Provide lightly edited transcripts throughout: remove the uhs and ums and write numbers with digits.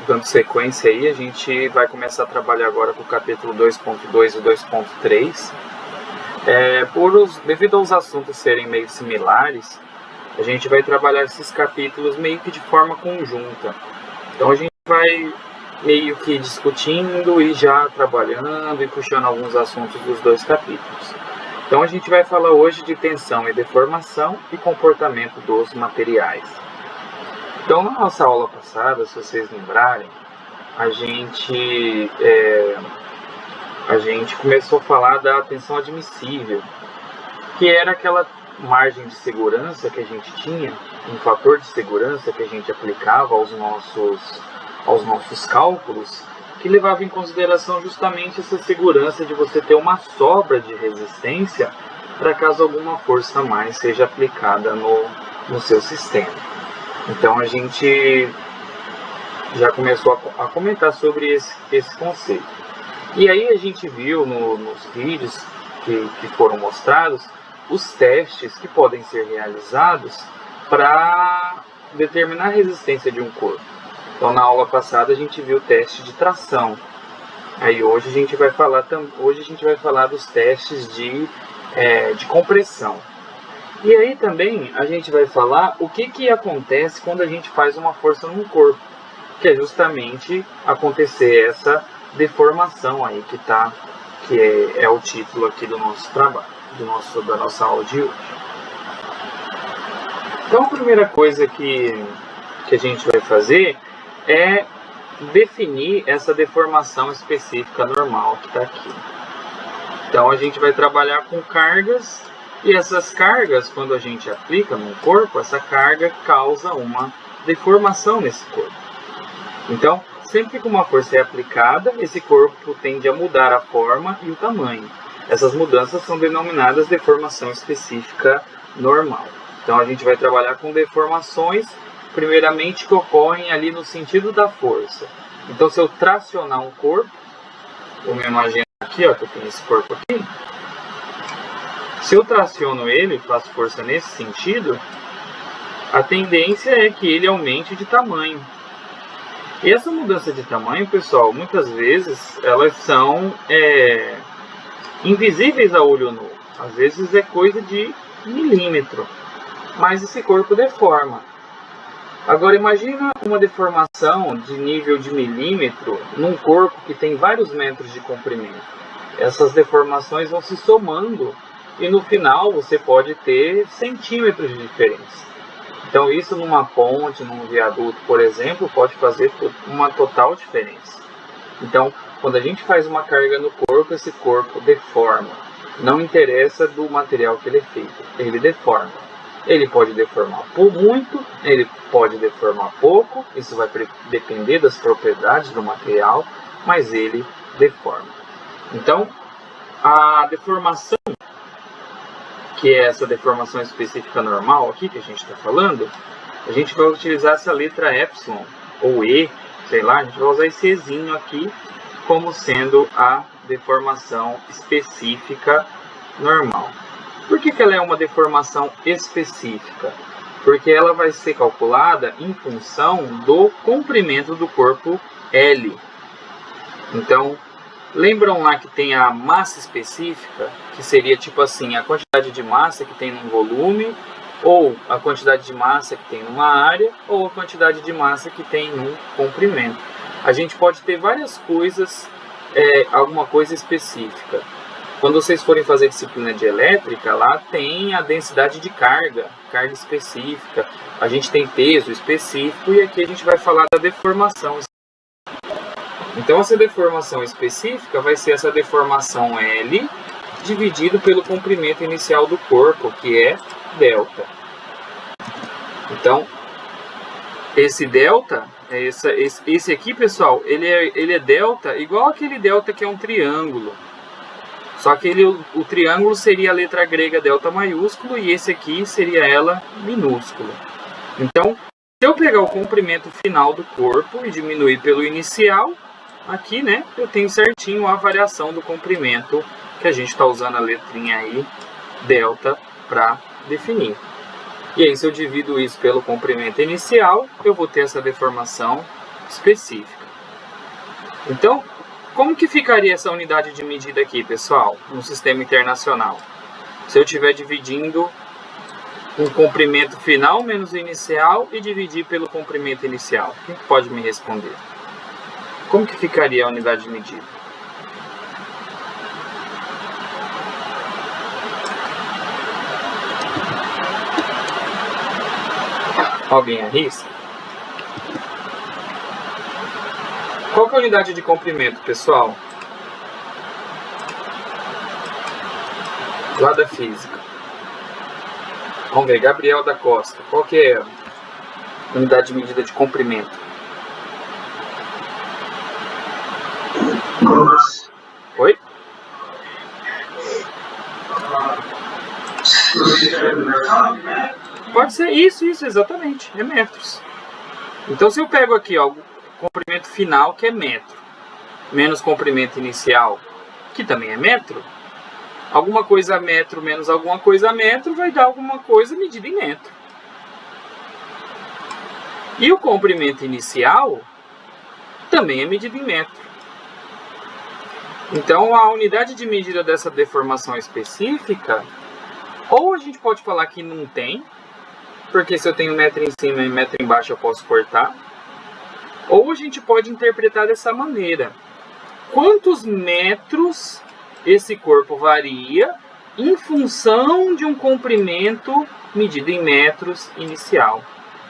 dando sequência aí, a gente vai começar a trabalhar agora com o capítulo 2.2 e 2.3. Devido aos assuntos serem meio similares, a gente vai trabalhar esses capítulos meio que de forma conjunta. Então a gente vai meio que discutindo e já trabalhando e puxando alguns assuntos dos dois capítulos. Então a gente vai falar hoje de tensão e deformação e comportamento dos materiais. Então na nossa aula passada, se vocês lembrarem, a gente começou a falar da tensão admissível, que era aquela margem de segurança que a gente tinha, um fator de segurança que a gente aplicava aos nossos cálculos, que levava em consideração justamente essa segurança de você ter uma sobra de resistência para caso alguma força a mais seja aplicada no seu sistema. Então a gente já começou a comentar sobre esse conceito. E aí a gente viu nos vídeos que foram mostrados os testes que podem ser realizados para determinar a resistência de um corpo. Então na aula passada a gente viu o teste de tração. Aí hoje a gente vai falar dos testes de compressão. E aí também a gente vai falar o que acontece quando a gente faz uma força num corpo, que é justamente acontecer essa deformação aí que é o título aqui do nosso trabalho, da nossa aula de hoje. Então a primeira coisa que a gente vai fazer é definir essa deformação específica normal que está aqui. Então a gente vai trabalhar com cargas, e essas cargas, quando a gente aplica no corpo, essa carga causa uma deformação nesse corpo. Então, sempre que uma força é aplicada, esse corpo tende a mudar a forma e o tamanho. Essas mudanças são denominadas deformação específica normal. Então a gente vai trabalhar com deformações, primeiramente, que ocorrem ali no sentido da força. Então se eu tracionar um corpo, vamos imaginar aqui, ó, que eu tenho esse corpo aqui. Se eu traciono ele, faço força nesse sentido, a tendência é que ele aumente de tamanho. E essa mudança de tamanho, pessoal, muitas vezes elas são invisíveis a olho nu. Às vezes é coisa de milímetro, mas esse corpo deforma. Agora imagina uma deformação de nível de milímetro num corpo que tem vários metros de comprimento. Essas deformações vão se somando e no final você pode ter centímetros de diferença. Então isso numa ponte, num viaduto, por exemplo, pode fazer uma total diferença. Então, quando a gente faz uma carga no corpo, esse corpo deforma. Não interessa do material que ele é feito, ele deforma. Ele pode deformar muito, ele pode deformar pouco, isso vai depender das propriedades do material, mas ele deforma. Então, a deformação, que é essa deformação específica normal aqui que a gente está falando, a gente vai utilizar essa letra epsilon, ou E, sei lá, a gente vai usar esse Ezinho aqui como sendo a deformação específica normal. Por que ela é uma deformação específica? Porque ela vai ser calculada em função do comprimento do corpo L. Então, lembram lá que tem a massa específica, que seria tipo assim, a quantidade de massa que tem num volume, ou a quantidade de massa que tem numa área, ou a quantidade de massa que tem num comprimento. A gente pode ter várias coisas, alguma coisa específica. Quando vocês forem fazer disciplina de elétrica, lá tem a densidade de carga específica, a gente tem peso específico, e aqui a gente vai falar da deformação. Então essa deformação específica vai ser essa deformação L dividido pelo comprimento inicial do corpo, que é delta. Então esse delta, esse aqui, pessoal, ele é delta igual aquele delta que é um triângulo. Só que o triângulo seria a letra grega delta maiúsculo e esse aqui seria ela minúsculo. Então, se eu pegar o comprimento final do corpo e diminuir pelo inicial, aqui, né, eu tenho certinho a variação do comprimento, que a gente está usando a letrinha aí, delta, para definir. E aí, se eu divido isso pelo comprimento inicial, eu vou ter essa deformação específica. Então, como que ficaria essa unidade de medida aqui, pessoal, no sistema internacional? Se eu estiver dividindo o comprimento final menos o inicial e dividir pelo comprimento inicial. Quem pode me responder? Como que ficaria a unidade de medida? Alguém arrisca? Qual que é a unidade de comprimento, pessoal? Lá da física. Vamos ver, Gabriel da Costa. Qual que é a unidade de medida de comprimento? Oi? Pode ser isso, exatamente. É metros. Então, se eu pego aqui, ó, o comprimento final, que é metro, menos comprimento inicial, que também é metro, alguma coisa a metro menos alguma coisa a metro vai dar alguma coisa medida em metro. E o comprimento inicial também é medido em metro. Então, a unidade de medida dessa deformação específica, ou a gente pode falar que não tem, porque se eu tenho metro em cima e metro embaixo eu posso cortar, ou a gente pode interpretar dessa maneira. Quantos metros esse corpo varia em função de um comprimento medido em metros inicial?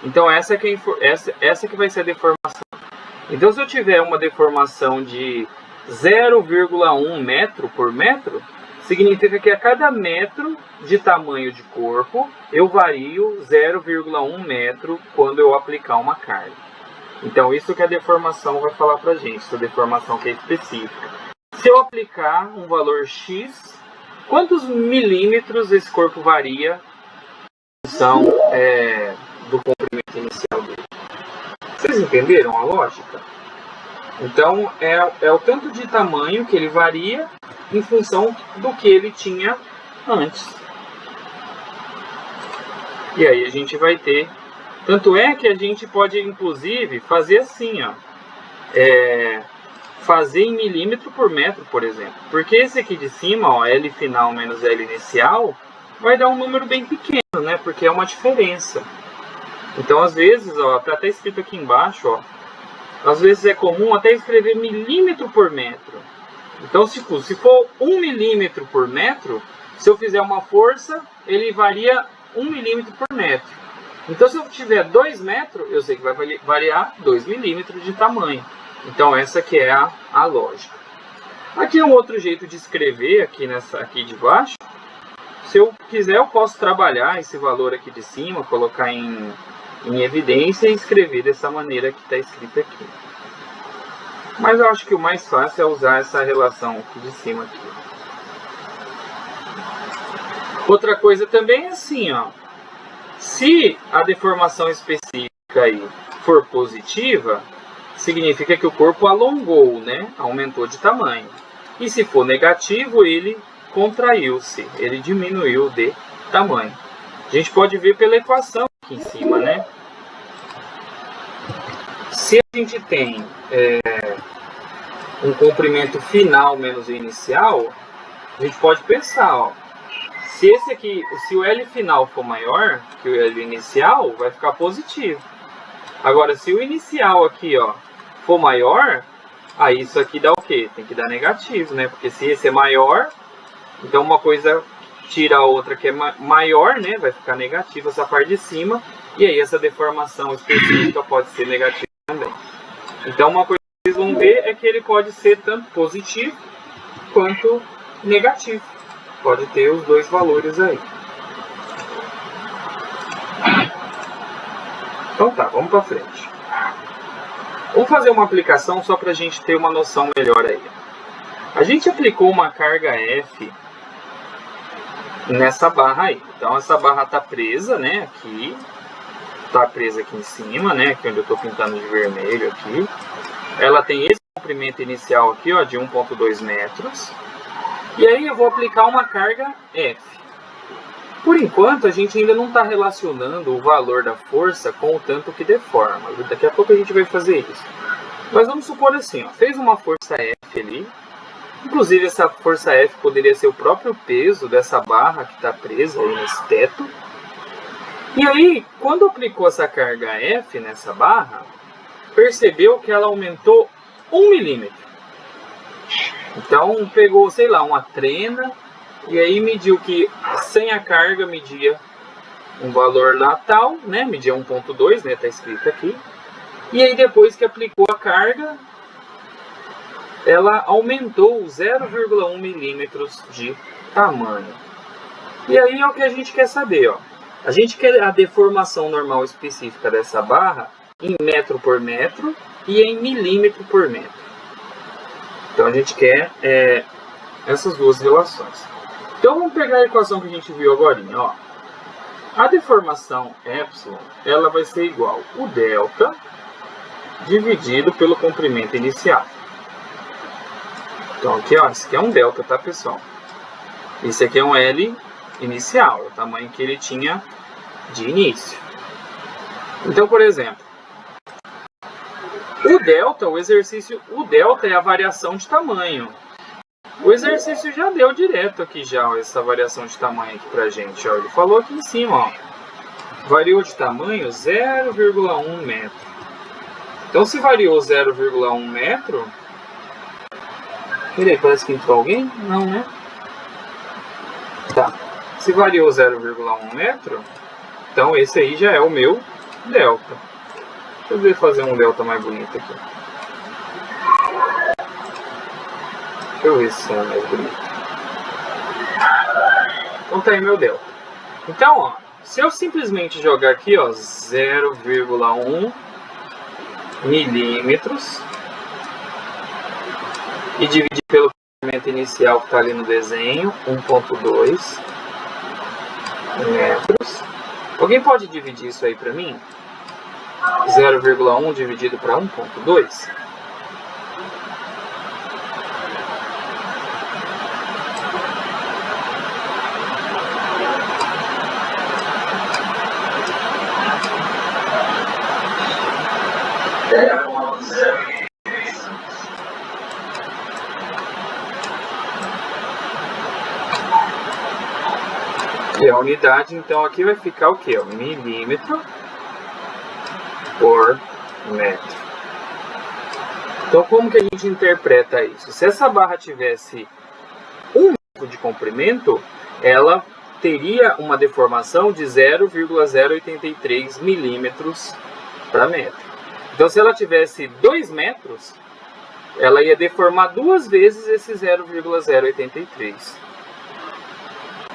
Então, essa que vai ser a deformação. Então, se eu tiver uma deformação de 0,1 metro por metro, significa que a cada metro de tamanho de corpo, eu vario 0,1 metro quando eu aplicar uma carga. Então, isso que a deformação vai falar pra gente, essa deformação que é específica. Se eu aplicar um valor X, quantos milímetros esse corpo varia em função do comprimento inicial dele? Vocês entenderam a lógica? Então, é o tanto de tamanho que ele varia em função do que ele tinha antes. E aí a gente vai ter... Tanto é que a gente pode, inclusive, fazer assim, ó. Fazer em milímetro por metro, por exemplo. Porque esse aqui de cima, ó, L final menos L inicial, vai dar um número bem pequeno, né? Porque é uma diferença. Então, às vezes, ó, tá até escrito aqui embaixo, ó. Às vezes é comum até escrever milímetro por metro. Então, se for 1 milímetro por metro, se eu fizer uma força, ele varia 1 milímetro por metro. Então, se eu tiver 2 metros, eu sei que vai variar 2 milímetros de tamanho. Então, essa que é a lógica. Aqui é um outro jeito de escrever, aqui de baixo. Se eu quiser, eu posso trabalhar esse valor aqui de cima, colocar em evidência e escrever dessa maneira que está escrito aqui. Mas eu acho que o mais fácil é usar essa relação aqui de cima. Aqui. Outra coisa também é assim, ó. Se a deformação específica aí for positiva, significa que o corpo alongou, né? Aumentou de tamanho. E se for negativo, ele contraiu-se, ele diminuiu de tamanho. A gente pode ver pela equação aqui em cima, né? Se a gente tem um comprimento final menos o inicial, a gente pode pensar, ó, se o L final for maior que o L inicial, vai ficar positivo. Agora, se o inicial aqui, ó, for maior, aí isso aqui dá o quê? Tem que dar negativo, né? Porque se esse é maior, então uma coisa tira a outra que é maior, né? Vai ficar negativa essa parte de cima, e aí essa deformação específica pode ser negativa também. Então, uma coisa que vocês vão ver é que ele pode ser tanto positivo quanto negativo. Pode ter os dois valores aí. Então tá, vamos para frente. Vamos fazer uma aplicação só para a gente ter uma noção melhor aí. A gente aplicou uma carga F nessa barra aí. Então essa barra está presa, né? Aqui. Está presa aqui em cima, né? Aqui onde eu estou pintando de vermelho aqui. Ela tem esse comprimento inicial aqui, ó, de 1,2 metros. E aí eu vou aplicar uma carga F. Por enquanto, a gente ainda não está relacionando o valor da força com o tanto que deforma. Daqui a pouco a gente vai fazer isso. Mas vamos supor assim, ó, fez uma força F ali. Inclusive essa força F poderia ser o próprio peso dessa barra que está presa aí nesse teto. E aí, quando aplicou essa carga F nessa barra, percebeu que ela aumentou 1 milímetro. Então pegou, sei lá, uma trena e aí mediu que sem a carga media um valor lá tal, né? Media 1.2, né? Tá escrito aqui. E aí depois que aplicou a carga, ela aumentou 0,1 milímetros de tamanho. E aí é o que a gente quer saber, ó. A gente quer a deformação normal específica dessa barra em metro por metro e em milímetro por metro. Então a gente quer essas duas relações. Então vamos pegar a equação que a gente viu agora, ó. A deformação epsilon, ela vai ser igual o delta dividido pelo comprimento inicial. Então aqui, ó, esse aqui é um delta, tá, pessoal? Esse aqui é um L inicial, é o tamanho que ele tinha de início. Então, por exemplo, o delta é a variação de tamanho. O exercício já deu direto aqui já, ó, essa variação de tamanho aqui pra gente, ó. Ele falou aqui em cima, ó. Variou de tamanho 0,1 metro. Então, se variou 0,1 metro... Peraí, parece que entrou alguém? Não, né? Tá. Se variou 0,1 metro, então esse aí já é o meu delta. Deixa eu ver fazer um delta mais bonito aqui. Deixa eu ver se é mais bonito. Então tá aí meu delta. Então, ó, se eu simplesmente jogar aqui, ó, 0,1 milímetros e dividir pelo comprimento inicial que está ali no desenho, 1,2 metros. Alguém pode dividir isso aí para mim? 0,1 dividido para 1,2? E a unidade, então, aqui vai ficar o quê? Milímetro por metro. Então, como que a gente interpreta isso? Se essa barra tivesse 1 metro de comprimento, ela teria uma deformação de 0,083 milímetros para metro. Então, se ela tivesse 2 metros, ela ia deformar 2 vezes esse 0,083.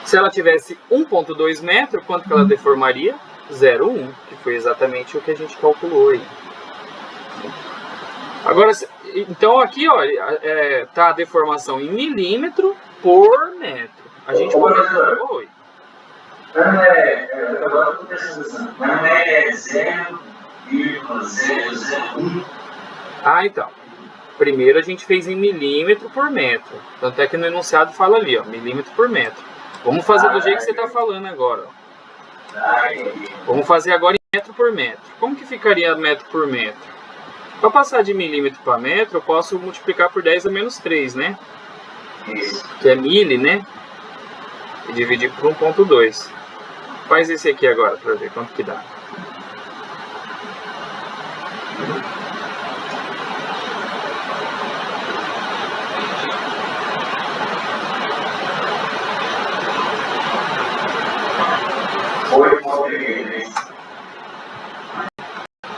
Se ela tivesse 1,2 metros, quanto que ela deformaria? 0,1, que foi exatamente o que a gente calculou aí. Agora, então aqui, ó, tá a deformação em milímetro por metro. A gente pode... Oi. Agora eu estou prestando atenção. Não é 0,001. Ah, então. Primeiro a gente fez em milímetro por metro. Tanto é que no enunciado fala ali, ó, milímetro por metro. Vamos fazer do jeito que você está falando agora. Ó. Vamos fazer agora em metro por metro. Como que ficaria metro por metro? Para passar de milímetro para metro, eu posso multiplicar por 10 a menos 3, né? Que é mili, né? E dividir por 1,2. Faz esse aqui agora para ver quanto que dá.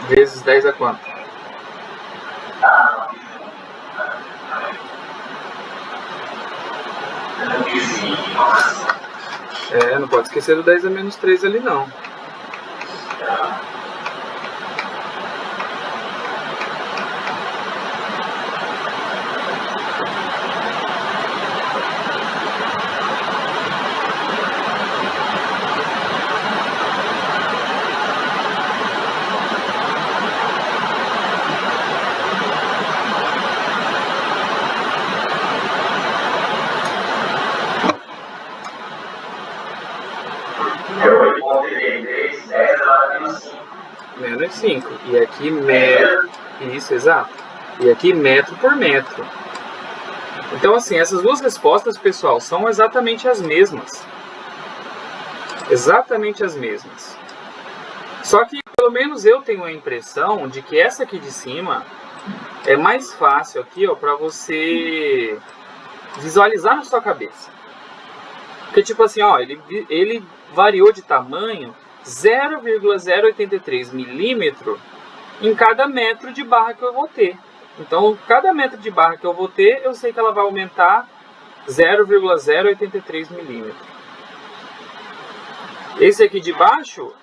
Vezes 10 a quanto? Não pode esquecer do 10 a menos 3 ali não. Menos 5. E aqui menos... Isso, exato. E aqui metro por metro. Então assim, essas duas respostas, pessoal, são exatamente as mesmas. Exatamente as mesmas. Só que pelo menos eu tenho a impressão de que essa aqui de cima é mais fácil aqui, ó, para você visualizar na sua cabeça. Porque tipo assim, ó, ele variou de tamanho 0,083 milímetro em cada metro de barra que eu vou ter. Então, cada metro de barra que eu vou ter, eu sei que ela vai aumentar 0,083 milímetros. Esse aqui de baixo,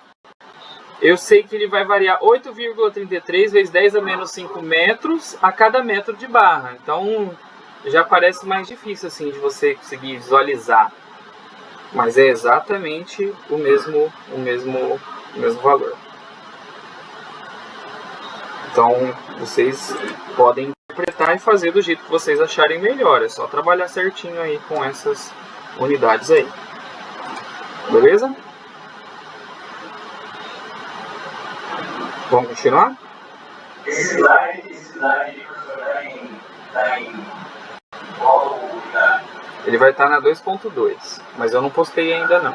eu sei que ele vai variar 8,33 vezes 10 a menos 5 metros a cada metro de barra. Então, já parece mais difícil assim de você conseguir visualizar. Mas é exatamente o mesmo valor. Então, vocês podem interpretar e fazer do jeito que vocês acharem melhor. É só trabalhar certinho aí com essas unidades aí. Beleza? Vamos continuar? Esse slide, professor, está em qual unidade? Ele vai estar na 2.2, mas eu não postei ainda não.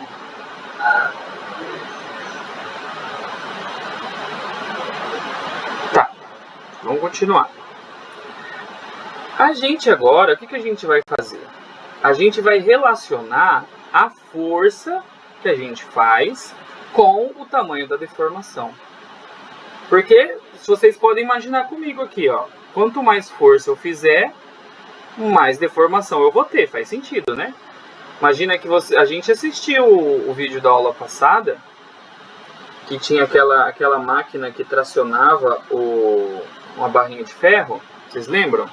Tá, vamos continuar. A gente agora, o que a gente vai fazer? A gente vai relacionar a força que a gente faz com o tamanho da deformação. Porque, se vocês podem imaginar comigo aqui, ó, quanto mais força eu fizer, mais deformação eu vou ter. Faz sentido, né? Imagina que a gente assistiu o vídeo da aula passada, que tinha aquela máquina que tracionava uma barrinha de ferro. Vocês lembram?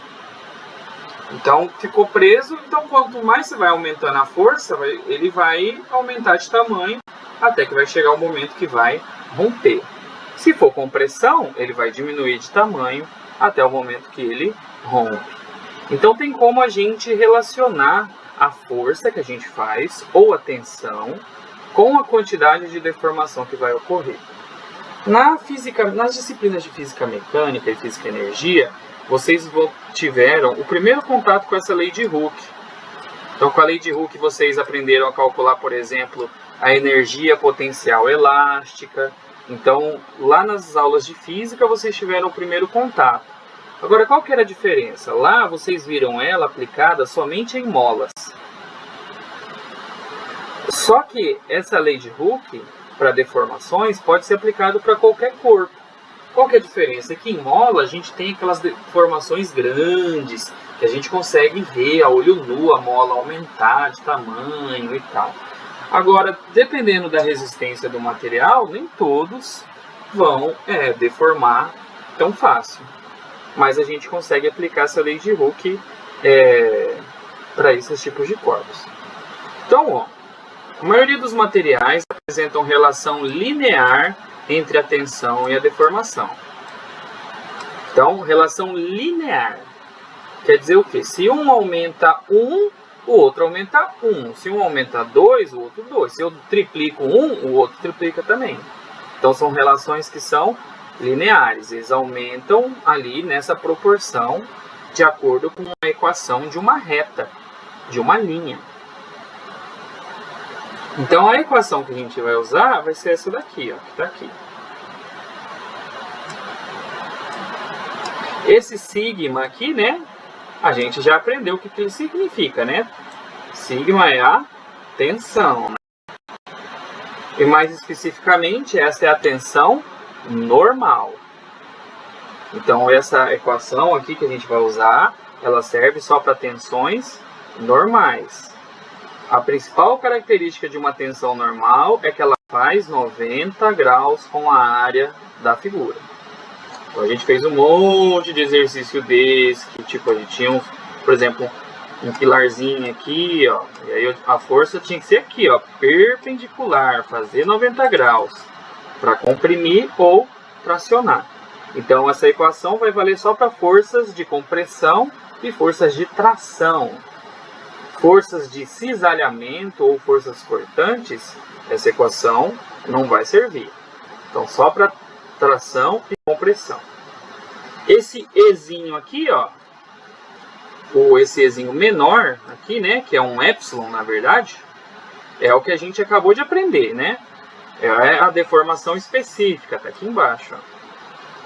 Então, ficou preso. Então, quanto mais você vai aumentando a força, ele vai aumentar de tamanho, até que vai chegar o momento que vai romper. Se for compressão, ele vai diminuir de tamanho, até o momento que ele rompe. Então tem como a gente relacionar a força que a gente faz, ou a tensão, com a quantidade de deformação que vai ocorrer. Nas disciplinas de física mecânica e física energia, vocês tiveram o primeiro contato com essa lei de Hooke. Então com a lei de Hooke vocês aprenderam a calcular, por exemplo, a energia potencial elástica. Então lá nas aulas de física vocês tiveram o primeiro contato. Agora, qual que era a diferença? Lá vocês viram ela aplicada somente em molas. Só que essa lei de Hooke, para deformações, pode ser aplicada para qualquer corpo. Qual que é a diferença? É que em mola a gente tem aquelas deformações grandes, que a gente consegue ver a olho nu a mola aumentar de tamanho e tal. Agora, dependendo da resistência do material, nem todos vão deformar tão fácil. Mas a gente consegue aplicar essa lei de Hooke para esses tipos de corpos. Então, ó, a maioria dos materiais apresentam relação linear entre a tensão e a deformação. Então, relação linear quer dizer o quê? Se um aumenta 1, o outro aumenta 1. Se um aumenta 2, o outro 2. Se eu triplico 1, o outro triplica também. Então, são relações que são lineares, eles aumentam ali nessa proporção de acordo com a equação de uma reta, de uma linha. Então a equação que a gente vai usar vai ser essa daqui, ó, que está aqui. Esse sigma aqui, né, a gente já aprendeu o que ele significa, né? Sigma é a tensão, né? E mais especificamente, essa é a tensão normal. Então essa equação aqui que a gente vai usar, ela serve só para tensões normais. A principal característica de uma tensão normal é que ela faz 90 graus com a área da figura. Então a gente fez um monte de exercício desse, que tipo a gente tinha, por exemplo, um pilarzinho aqui, ó, e aí a força tinha que ser aqui, ó, perpendicular, fazer 90 graus para comprimir ou tracionar. Então essa equação vai valer só para forças de compressão e forças de tração. Forças de cisalhamento ou forças cortantes, essa equação não vai servir. Então só para tração e compressão. Esse Ezinho aqui, ó, ou esse Ezinho menor aqui, né, que é um epsilon na verdade, é o que a gente acabou de aprender, né? É a deformação específica, tá aqui embaixo, ó,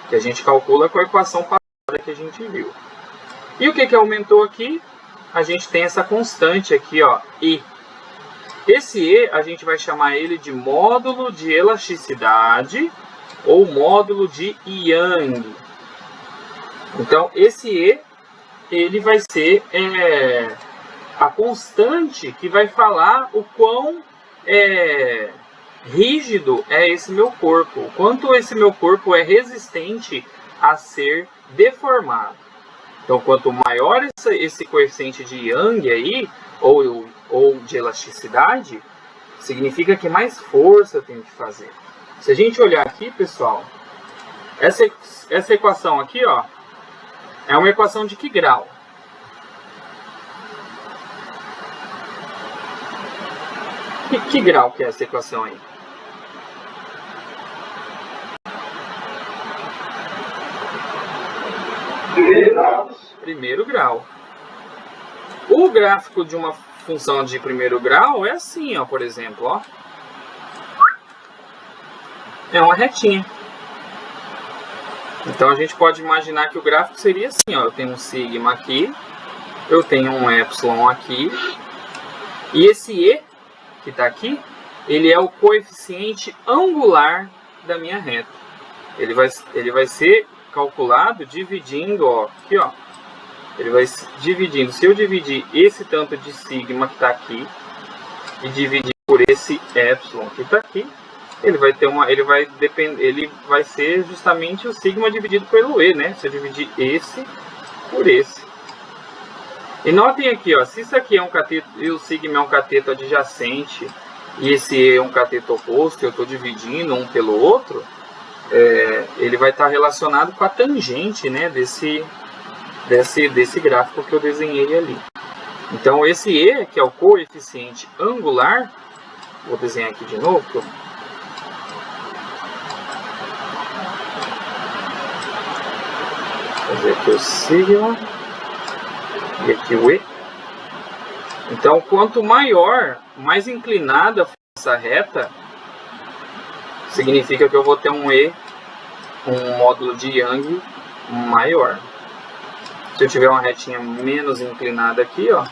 que a gente calcula com a equação passada que a gente viu. E o que aumentou aqui? A gente tem essa constante aqui, ó, E. Esse E a gente vai chamar ele de módulo de elasticidade ou módulo de Young. Então, esse E, ele vai ser a constante que vai falar o quão rígido é esse meu corpo, o quanto esse meu corpo é resistente a ser deformado. Então, quanto maior esse coeficiente de Young aí, ou de elasticidade, significa que mais força eu tenho que fazer. Se a gente olhar aqui, pessoal, essa equação aqui, ó, é uma equação de que grau? Que grau que é essa equação aí? Primeiro grau. O gráfico de uma função de primeiro grau é assim, ó, por exemplo, ó. É uma retinha. Então a gente pode imaginar que o gráfico seria assim, ó. Eu tenho um sigma aqui, eu tenho um epsilon aqui, e esse E que está aqui, ele é o coeficiente angular da minha reta. Ele vai ser calculado dividindo, ó, aqui, ó. Ele vai dividindo. Se eu dividir esse tanto de sigma que está aqui e dividir por esse epsilon que está aqui, ele vai ser justamente o sigma dividido pelo E, né? Se eu dividir esse por esse. E notem aqui, ó, se isso aqui é um cateto e o sigma é um cateto adjacente e esse E é um cateto oposto, eu estou dividindo um pelo outro, ele vai estar relacionado com a tangente, né, desse gráfico que eu desenhei ali. Então esse E, que é o coeficiente angular, vou desenhar aqui de novo. Vou fazer aqui o sigma e aqui o E. Então quanto maior, mais inclinada for essa reta, significa que eu vou ter um E, um módulo de Young maior. Se eu tiver uma retinha menos inclinada aqui, ó,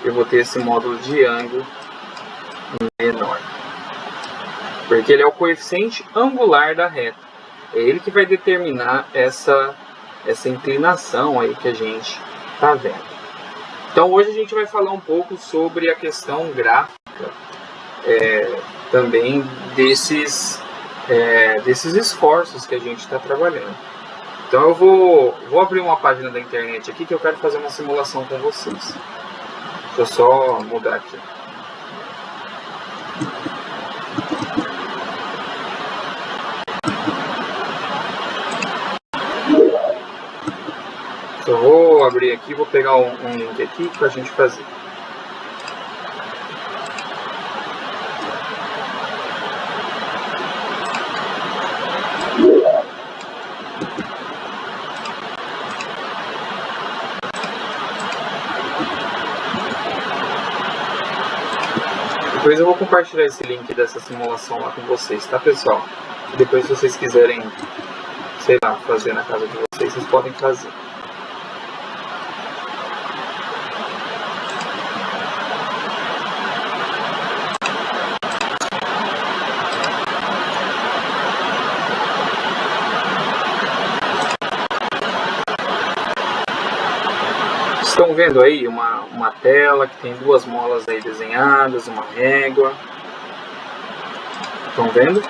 eu vou ter esse módulo de Young menor. Porque ele é o coeficiente angular da reta. É ele que vai determinar essa inclinação aí que a gente está vendo. Então hoje a gente vai falar um pouco sobre a questão gráfica, também desses esforços que a gente está trabalhando. Então eu vou abrir uma página da internet aqui que eu quero fazer uma simulação com vocês. Deixa eu só mudar aqui. Eu vou abrir aqui, vou pegar um link aqui para a gente fazer. Depois eu vou compartilhar esse link dessa simulação lá com vocês, tá, pessoal? E depois, se vocês quiserem, sei lá, fazer na casa de vocês, vocês podem fazer. Estão vendo aí uma tela que tem duas molas aí desenhadas, uma régua. Estão vendo?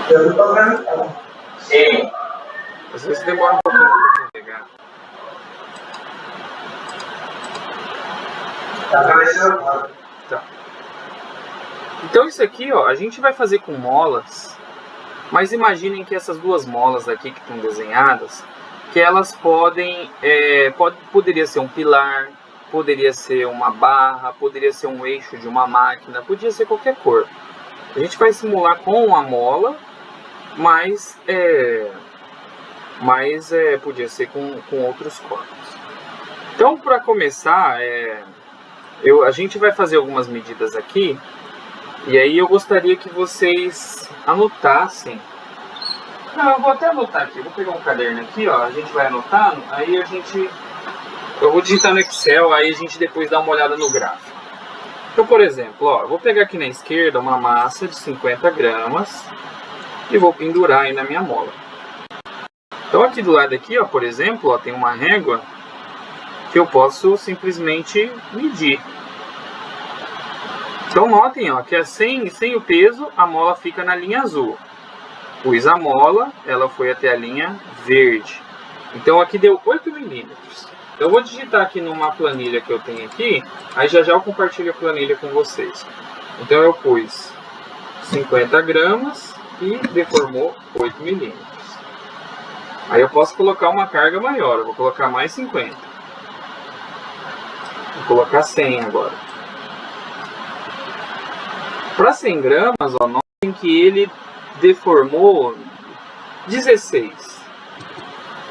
Eu estou vendo. Sim. Às vezes demora um pouquinho para carregar. Está aparecendo agora. Tá. Então isso aqui, ó, a gente vai fazer com molas, mas imaginem que essas duas molas aqui que estão desenhadas, que elas poderia ser um pilar, poderia ser uma barra, poderia ser um eixo de uma máquina, podia ser qualquer cor. A gente vai simular com a mola mas podia ser com outros corpos. Então, para começar, a gente vai fazer algumas medidas aqui, e aí eu gostaria que vocês anotassem. Não, eu vou até anotar aqui, vou pegar um caderno aqui, ó, a gente vai anotando, aí eu vou digitar no Excel, aí a gente depois dá uma olhada no gráfico. Então, por exemplo, ó, eu vou pegar aqui na esquerda uma massa de 50 gramas e vou pendurar aí na minha mola. Então, aqui do lado aqui, ó, por exemplo, ó, tem uma régua que eu posso simplesmente medir. Então, notem, ó, que sem o peso, a mola fica na linha azul. Pus a mola, ela foi até a linha verde. Então, aqui deu 8 milímetros. Eu vou digitar aqui numa planilha que eu tenho aqui, aí já eu compartilho a planilha com vocês. Então eu pus 50 gramas e deformou 8 milímetros. Aí eu posso colocar uma carga maior, eu vou colocar mais 50. Vou colocar 100 agora. Para 100 gramas, ó, notem que ele deformou 16.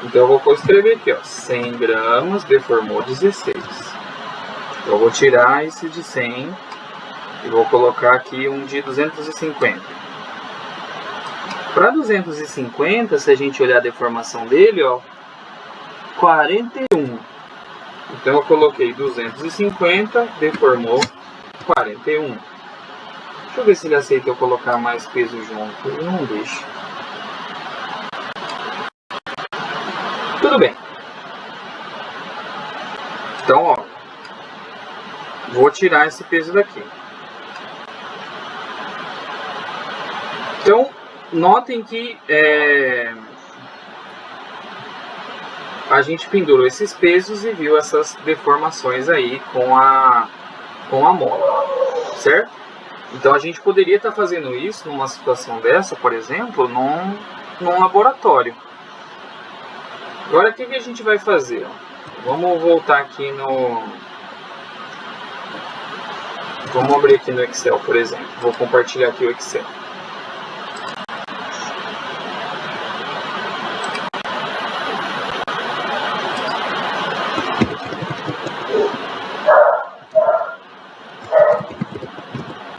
Então eu vou escrever aqui, ó, 100 gramas deformou 16. Eu vou tirar esse de 100 e vou colocar aqui um de 250. Para 250, se a gente olhar a deformação dele, ó, 41. Então eu coloquei 250, deformou 41. Deixa eu ver se ele aceita eu colocar mais peso junto. Ele não deixa. Tudo bem. Então, ó, vou tirar esse peso daqui. Então, notem que a gente pendurou esses pesos e viu essas deformações aí com a mola, certo? Então, a gente poderia estar fazendo isso numa situação dessa, por exemplo, num laboratório. Agora, o que a gente vai fazer? Vamos voltar aqui Vamos abrir aqui no Excel, por exemplo. Vou compartilhar aqui o Excel.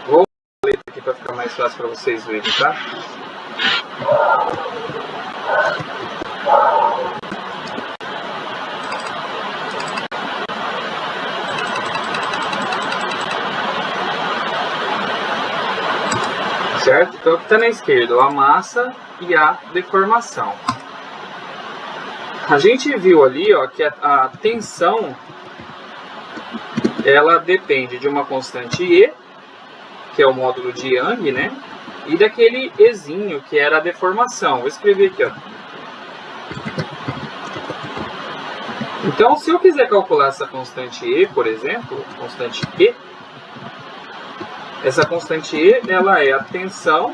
Vou a letra aqui para ficar mais fácil para vocês verem, tá? Certo? Então, aqui está na esquerda a massa e a deformação. A gente viu ali, ó, que a tensão ela depende de uma constante E, que é o módulo de Young, né? E daquele Ezinho, que era a deformação. Vou escrever aqui, ó. Então, se eu quiser calcular essa constante E, por exemplo, constante E, essa constante E, ela é a tensão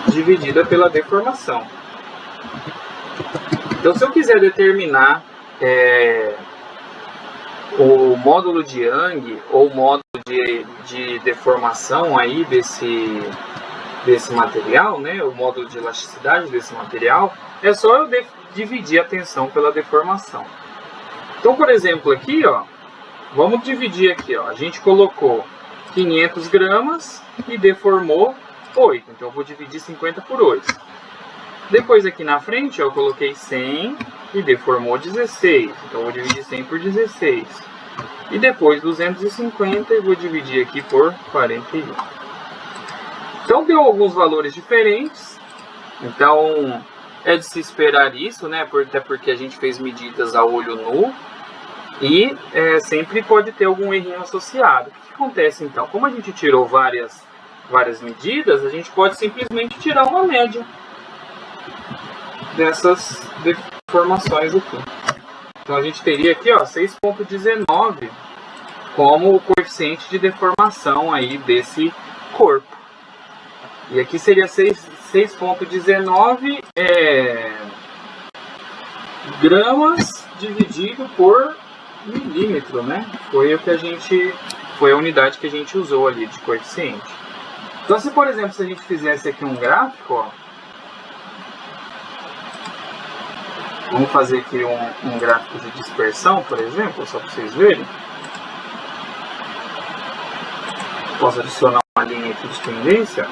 dividida pela deformação. Então, se eu quiser determinar o módulo de Young ou o módulo de deformação aí desse material, né, o módulo de elasticidade desse material, é só eu dividir a tensão pela deformação. Então, por exemplo, aqui, ó, vamos dividir aqui, ó. A gente colocou 500 gramas e deformou 8. Então, eu vou dividir 50 por 8. Depois, aqui na frente, ó, eu coloquei 100 e deformou 16. Então, eu vou dividir 100 por 16. E depois, 250 e vou dividir aqui por 41. Então, deu alguns valores diferentes. Então, é de se esperar isso, né? Até porque a gente fez medidas a olho nu. E sempre pode ter algum errinho associado. O que acontece então? Como a gente tirou várias medidas, a gente pode simplesmente tirar uma média dessas deformações aqui. Então a gente teria aqui, ó, 6,19 como o coeficiente de deformação aí desse corpo. E aqui seria 6,19 gramas dividido por milímetro, né? Foi a unidade que a gente usou ali de coeficiente. Então, se por exemplo, se a gente fizesse aqui um gráfico, ó, vamos fazer aqui um gráfico de dispersão, por exemplo, só para vocês verem. Posso adicionar uma linha aqui de tendência.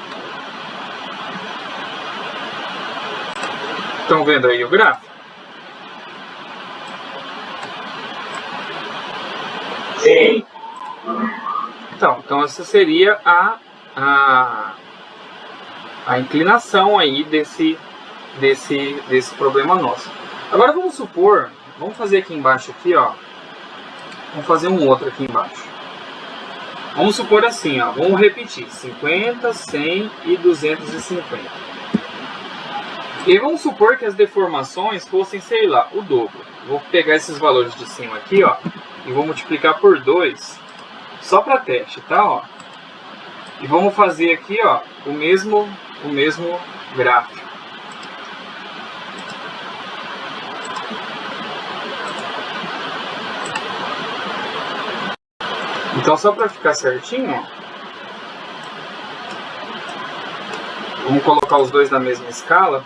Estão vendo aí o gráfico? Sim. Então essa seria a inclinação aí desse problema nosso. Agora vamos supor, vamos fazer aqui embaixo aqui, ó. Vamos fazer um outro aqui embaixo. Vamos supor assim, ó, vamos repetir, 50, 100 e 250. E vamos supor que as deformações fossem, sei lá, o dobro. Vou pegar esses valores de cima aqui, ó, e vou multiplicar por 2, só para teste, tá, ó. E vamos fazer aqui, ó, o mesmo gráfico. Então, só para ficar certinho, ó, vamos colocar os dois na mesma escala.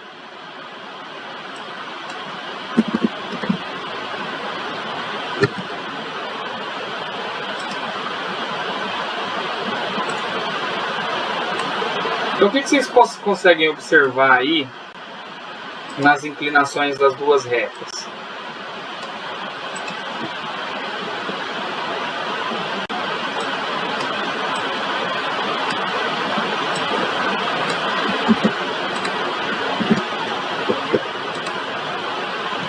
Então, o que vocês conseguem observar aí nas inclinações das duas retas?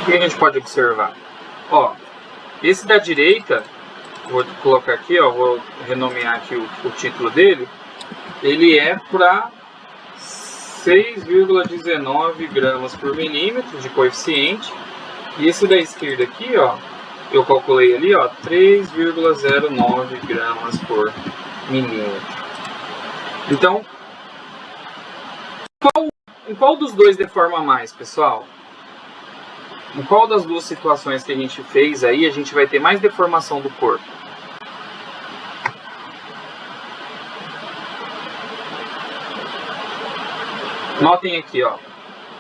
O que a gente pode observar? Ó, esse da direita, vou colocar aqui, ó, vou renomear aqui o título dele, ele é para 6,19 gramas por milímetro de coeficiente, e esse da esquerda aqui, ó, eu calculei ali, ó, 3,09 gramas por milímetro. Então, em qual dos dois deforma mais, pessoal? Em qual das duas situações que a gente fez aí, a gente vai ter mais deformação do corpo? Notem aqui, ó.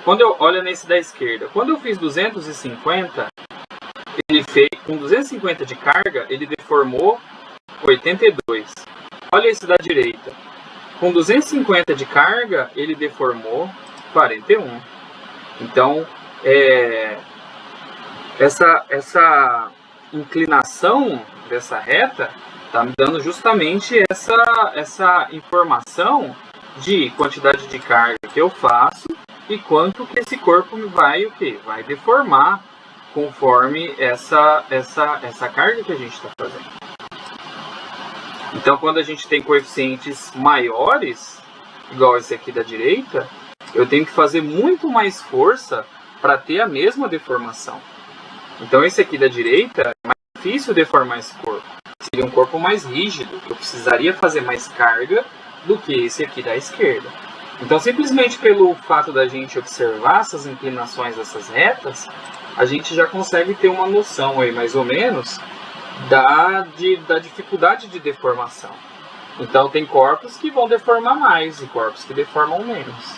Quando eu olho nesse da esquerda, quando eu fiz 250, ele fez com 250 de carga, ele deformou 82. Olha esse da direita. Com 250 de carga, ele deformou 41. Então, essa inclinação dessa reta está me dando justamente essa informação de quantidade de carga que eu faço e quanto que esse corpo vai vai deformar conforme essa carga que a gente está fazendo. Então, quando a gente tem coeficientes maiores, igual esse aqui da direita, eu tenho que fazer muito mais força para ter a mesma deformação. Então, esse aqui da direita é mais difícil deformar esse corpo. Seria um corpo mais rígido, que eu precisaria fazer mais carga do que esse aqui da esquerda. Então, simplesmente pelo fato da gente observar essas inclinações dessas retas, a gente já consegue ter uma noção aí, mais ou menos, da dificuldade de deformação. Então, tem corpos que vão deformar mais e corpos que deformam menos.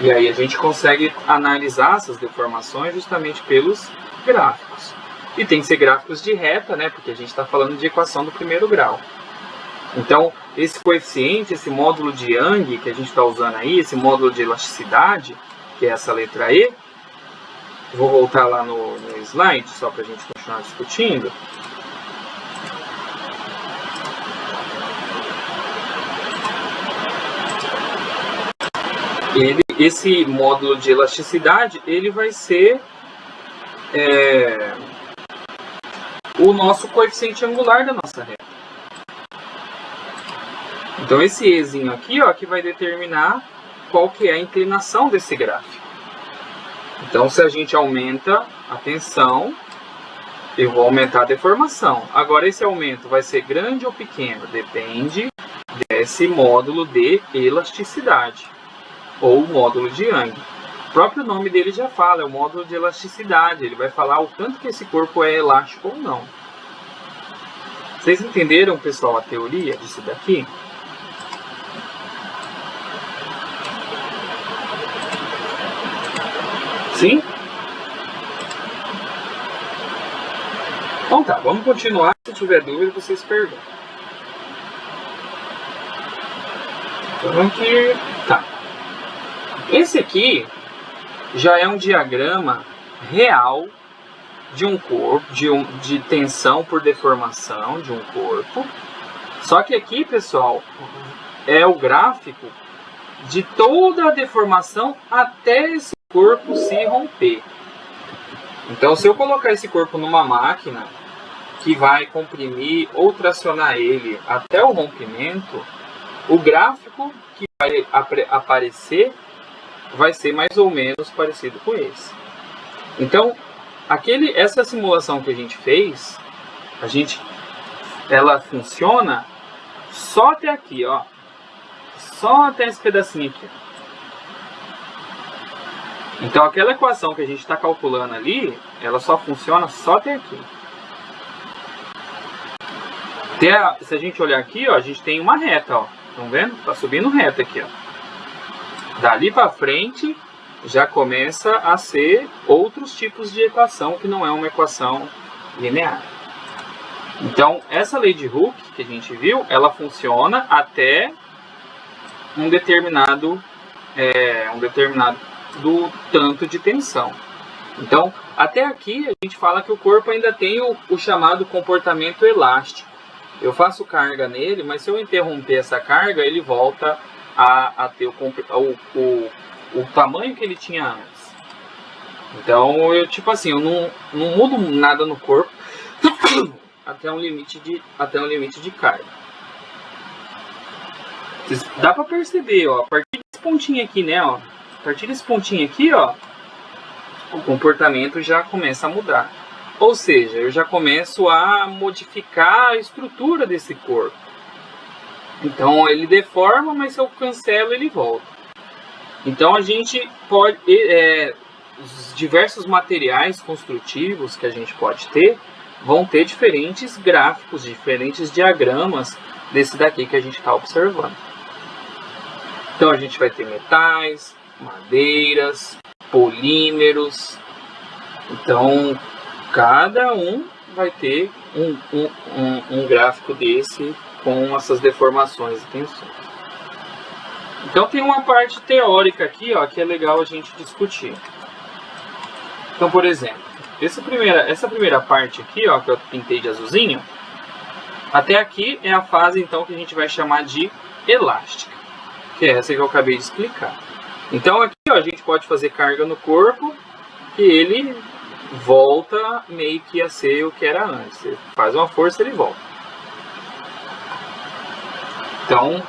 E aí a gente consegue analisar essas deformações justamente pelos gráficos. E tem que ser gráficos de reta, né? Porque a gente está falando de equação do primeiro grau. Então, esse coeficiente, esse módulo de Young que a gente está usando aí, esse módulo de elasticidade, que é essa letra E, vou voltar lá no slide, só para a gente continuar discutindo. Esse módulo de elasticidade, ele vai ser o nosso coeficiente angular da nossa reta. Então, esse Ezinho aqui, ó, que vai determinar qual que é a inclinação desse gráfico. Então, se a gente aumenta a tensão, eu vou aumentar a deformação. Agora, esse aumento vai ser grande ou pequeno? Depende desse módulo de elasticidade, ou módulo de Young. O próprio nome dele já fala, é o módulo de elasticidade. Ele vai falar o tanto que esse corpo é elástico ou não. Vocês entenderam, pessoal, a teoria disso daqui? Sim? Então tá, vamos continuar. Se tiver dúvida, vocês perguntam. Então aqui, tá. Esse aqui já é um diagrama real de um corpo, de tensão por deformação de um corpo. Só que aqui, pessoal, é o gráfico de toda a deformação até esse corpo se romper. Então, se eu colocar esse corpo numa máquina que vai comprimir ou tracionar ele até o rompimento, o gráfico que vai aparecer vai ser mais ou menos parecido com esse. Então, essa simulação que a gente fez, ela funciona só até aqui, ó. Só até esse pedacinho aqui. Então, aquela equação que a gente está calculando ali, ela só funciona só até aqui. Se a gente olhar aqui, ó, a gente tem uma reta, ó. Estão vendo? Está subindo reta aqui, ó. Dali para frente, já começa a ser outros tipos de equação que não é uma equação linear. Então, essa lei de Hooke que a gente viu, ela funciona até um determinado do tanto de tensão. Então, até aqui a gente fala que o corpo ainda tem o chamado comportamento elástico. Eu faço carga nele, mas se eu interromper essa carga, ele volta a ter o tamanho que ele tinha antes. Então, eu não mudo nada no corpo até um limite de carga. Dá para perceber, ó, a partir desse pontinho aqui, né, ó, a partir desse pontinho aqui, ó, o comportamento já começa a mudar. Ou seja, eu já começo a modificar a estrutura desse corpo. Então ele deforma, mas se eu cancelo, ele volta. Então a gente pode... os diversos materiais construtivos que a gente pode ter vão ter diferentes gráficos, diferentes diagramas desse daqui que a gente está observando. Então a gente vai ter metais, madeiras, polímeros. Então cada um vai ter um gráfico desse com essas deformações e tensões. Então tem uma parte teórica aqui, ó, que é legal a gente discutir. Então, por exemplo, essa primeira parte aqui, ó, que eu pintei de azulzinho, até aqui é a fase então que a gente vai chamar de elástica, que é essa que eu acabei de explicar. Então aqui, ó, a gente pode fazer carga no corpo e ele volta meio que a ser o que era antes. Você faz uma força, ele volta. Então,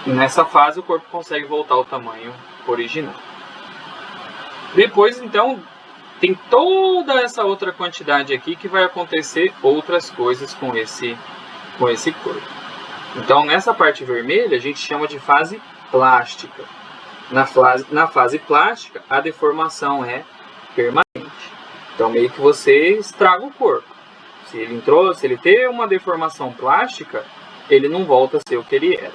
nessa fase o corpo consegue voltar ao tamanho original. Depois, então, tem toda essa outra quantidade aqui que vai acontecer outras coisas com esse corpo. Então, nessa parte vermelha, a gente chama de fase plástica. Na fase plástica, a deformação é permanente. Então, meio que você estraga o corpo. Se ele ter uma deformação plástica, ele não volta a ser o que ele era.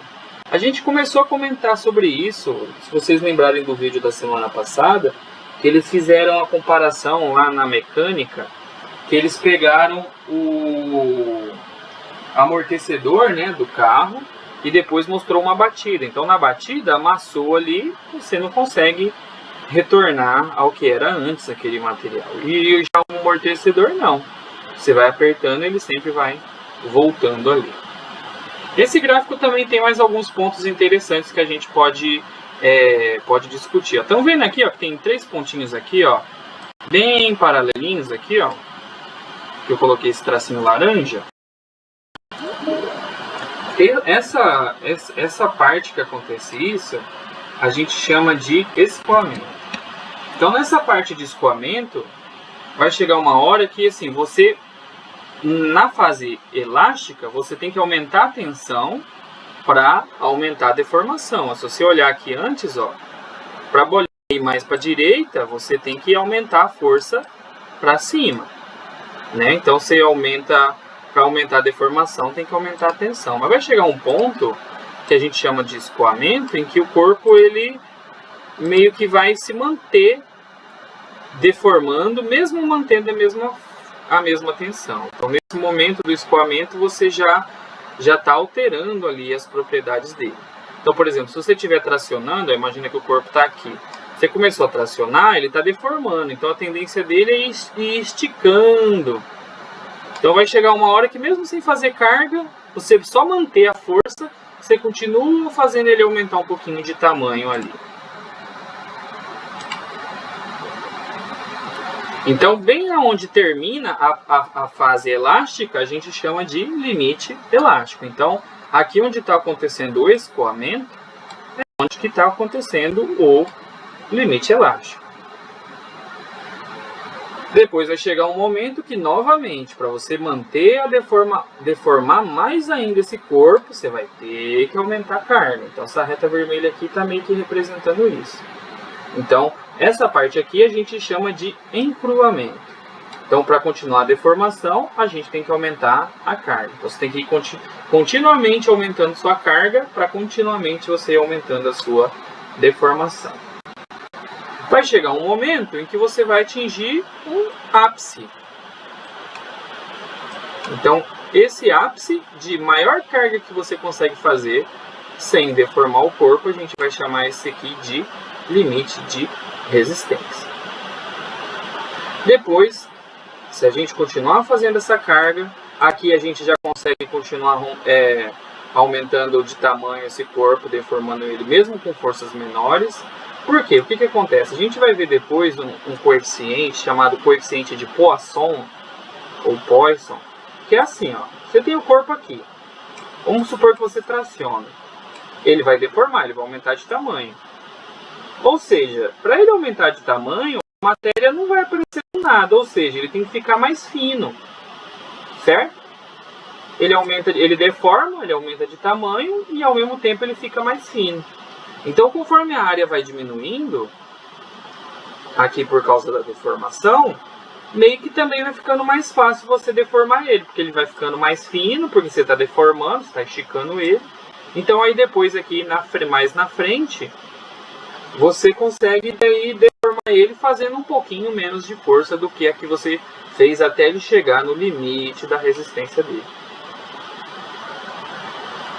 A gente começou a comentar sobre isso, se vocês lembrarem do vídeo da semana passada, que eles fizeram a comparação lá na mecânica, que eles pegaram o amortecedor, né, do carro e depois mostrou uma batida. Então na batida amassou ali, você não consegue retornar ao que era antes aquele material. E já o amortecedor não. Você vai apertando, ele sempre vai voltando ali. Esse gráfico também tem mais alguns pontos interessantes que a gente pode discutir. Estão vendo aqui, ó, que tem 3 pontinhos aqui, ó, bem paralelinhos aqui, ó, que eu coloquei esse tracinho laranja. Essa parte que acontece isso, a gente chama de escoamento. Então nessa parte de escoamento, vai chegar uma hora que assim, você, na fase elástica, você tem que aumentar a tensão para aumentar a deformação. Se você olhar aqui antes, ó, para bolear mais para a direita, você tem que aumentar a força para cima, né? Então você aumenta, para aumentar a deformação, tem que aumentar a tensão. Mas vai chegar um ponto que a gente chama de escoamento, em que o corpo ele meio que vai se manter deformando, mesmo mantendo a mesma tensão. Então, nesse momento do escoamento, você já está alterando ali as propriedades dele. Então, por exemplo, se você estiver tracionando, imagina que o corpo está aqui. Você começou a tracionar, ele está deformando. Então, a tendência dele é ir esticando. Então, vai chegar uma hora que mesmo sem fazer carga, você só manter a força, você continua fazendo ele aumentar um pouquinho de tamanho ali. Então, bem aonde termina a fase elástica, a gente chama de limite elástico. Então, aqui onde está acontecendo o escoamento, é onde que está acontecendo o limite elástico. Depois vai chegar um momento que, novamente, para você manter deformar mais ainda esse corpo, você vai ter que aumentar a carga. Então, essa reta vermelha aqui está meio que representando isso. Então, essa parte aqui a gente chama de encruamento. Então, para continuar a deformação, a gente tem que aumentar a carga. Então, você tem que ir continuamente aumentando sua carga para continuamente você ir aumentando a sua deformação. Vai chegar um momento em que você vai atingir um ápice. Então, esse ápice de maior carga que você consegue fazer sem deformar o corpo, a gente vai chamar esse aqui de limite de resistência. Depois, se a gente continuar fazendo essa carga, aqui a gente já consegue continuar aumentando de tamanho esse corpo, deformando ele mesmo com forças menores. Por quê? O que acontece? A gente vai ver depois um coeficiente chamado coeficiente de Poisson, ou Poisson, que é assim, ó. Você tem o corpo aqui. Vamos supor que você traciona. Ele vai deformar, ele vai aumentar de tamanho. Ou seja, para ele aumentar de tamanho, a matéria não vai aparecer nada. Ou seja, ele tem que ficar mais fino. Certo? Ele deforma, ele aumenta de tamanho e ao mesmo tempo ele fica mais fino. Então, conforme a área vai diminuindo, aqui por causa da deformação, meio que também vai ficando mais fácil você deformar ele, porque ele vai ficando mais fino, porque você está deformando, você está esticando ele. Então, aí depois aqui, mais na frente, você consegue daí deformar ele fazendo um pouquinho menos de força do que a que você fez até ele chegar no limite da resistência dele.